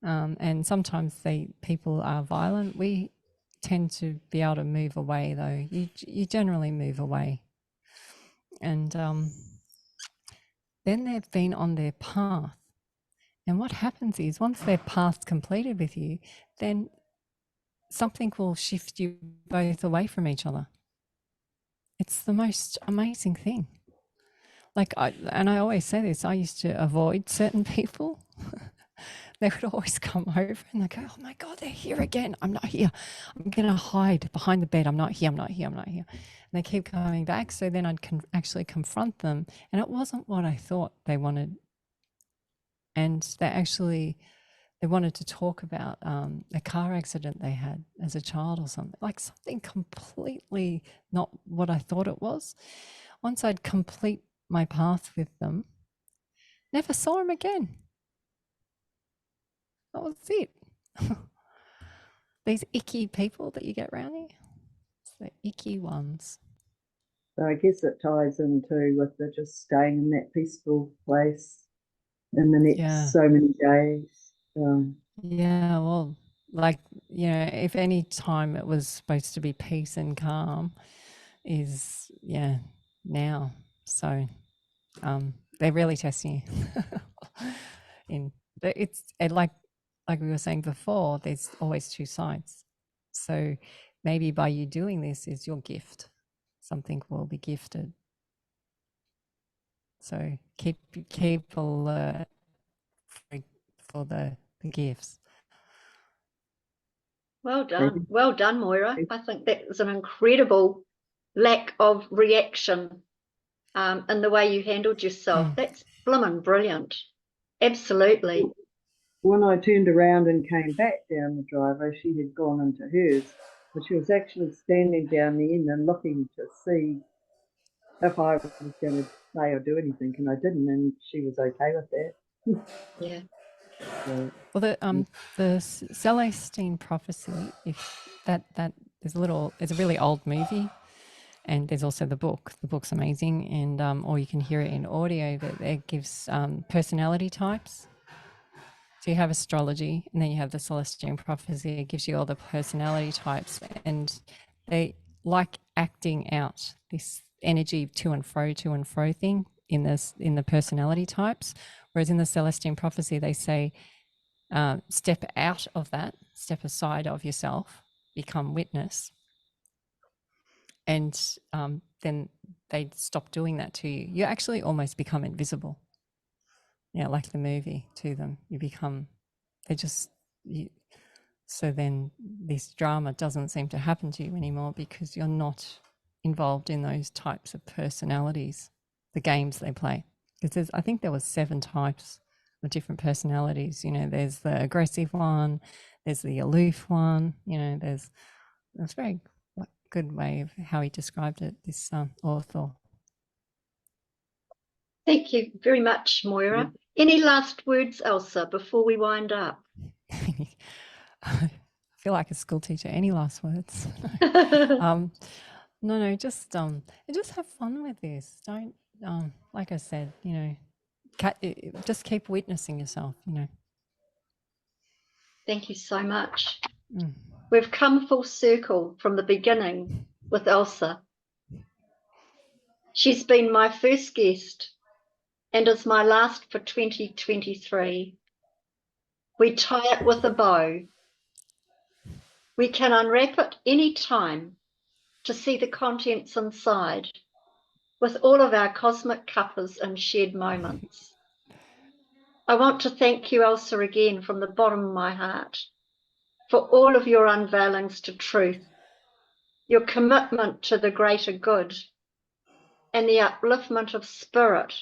And sometimes people are violent. We tend to be able to move away, though. You generally move away. And then they've been on their path. And what happens is once their path's completed with you, then something will shift you both away from each other. It's the most amazing thing. I always say this, I used to avoid certain people. They would always come over and they go, oh my God, they're here again. I'm not here. I'm going to hide behind the bed. I'm not here. I'm not here. I'm not here. And they keep coming back. So then I'd actually confront them. And it wasn't what I thought they wanted. And they wanted to talk about a car accident they had as a child or something, like something completely not what I thought it was. Once I'd my path with them, never saw him again. That was it. These icky people that you get around you, it's the icky ones. So I guess it ties into with the just staying in that peaceful place in the next so many days. Yeah, well, like, you know, if any time it was supposed to be peace and calm is, now. So they're really testing you. It's like we were saying before, there's always two sides. So maybe by you doing this is your gift. Something will be gifted. So keep alert for the gifts. Well done, Moira. I think that was an incredible lack of reaction in the way you handled yourself. That's blimmin' brilliant. Absolutely. When I turned around and came back down the driveway, she had gone into hers, but she was actually standing down the end and looking to see if I was going to say or do anything, and I didn't, and she was okay with that. Yeah. So, well, the Celestine Prophecy, if that there's it's a really old movie, and there's also the book. The book's amazing, and or you can hear it in audio, but it gives personality types. So you have astrology, and then you have the Celestine Prophecy. It gives you all the personality types, and they like acting out this energy to and fro thing in the personality types. Whereas in the Celestine Prophecy, they say, step out of that, step aside of yourself, become witness, and then they stop doing that to you. You actually almost become invisible. Yeah, like the movie to them. You become. So then this drama doesn't seem to happen to you anymore because you're not involved in those types of personalities, the games they play. Because I think there was 7 types of different personalities. You know, there's the aggressive one, there's the aloof one. You know, that's a very good way of how he described it, this author. Thank you very much, Moira. Any last words, Elsa, before we wind up? I feel like a school teacher. Any last words? No, just have fun with this. Don't like I said, you know, just keep witnessing yourself, you know. Thank you so much. We've come full circle from the beginning with Elsa. She's been my first guest and is my last for 2023. We tie it with a bow. We can unwrap it any time to see the contents inside with all of our cosmic cuppas and shared moments. I want to thank you, Elsa, again from the bottom of my heart for all of your unveilings to truth, your commitment to the greater good, and the upliftment of spirit,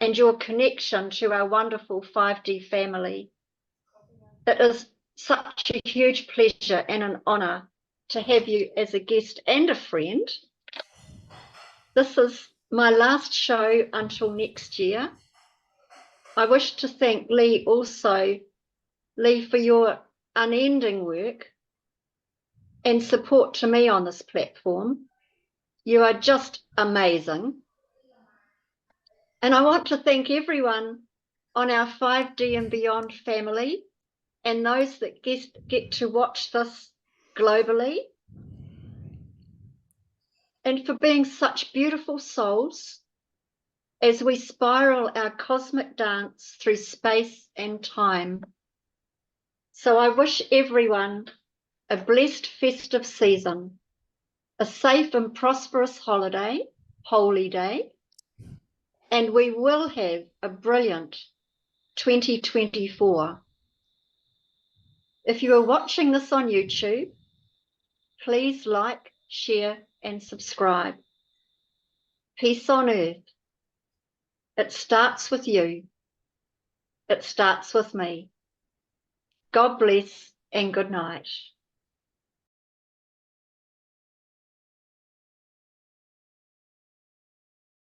and your connection to our wonderful 5D family. It is such a huge pleasure and an honour to have you as a guest and a friend. This is my last show until next year. I wish to thank Lee also, Lee, for your unending work and support to me on this platform. You are just amazing. And I want to thank everyone on our 5D and beyond family and those that get to watch this globally, and for being such beautiful souls as we spiral our cosmic dance through space and time. So I wish everyone a blessed festive season, a safe and prosperous holiday, holy day, and we will have a brilliant 2024. If you are watching this on YouTube, please like, share, and subscribe. Peace on earth. It starts with you. It starts with me. God bless and good night.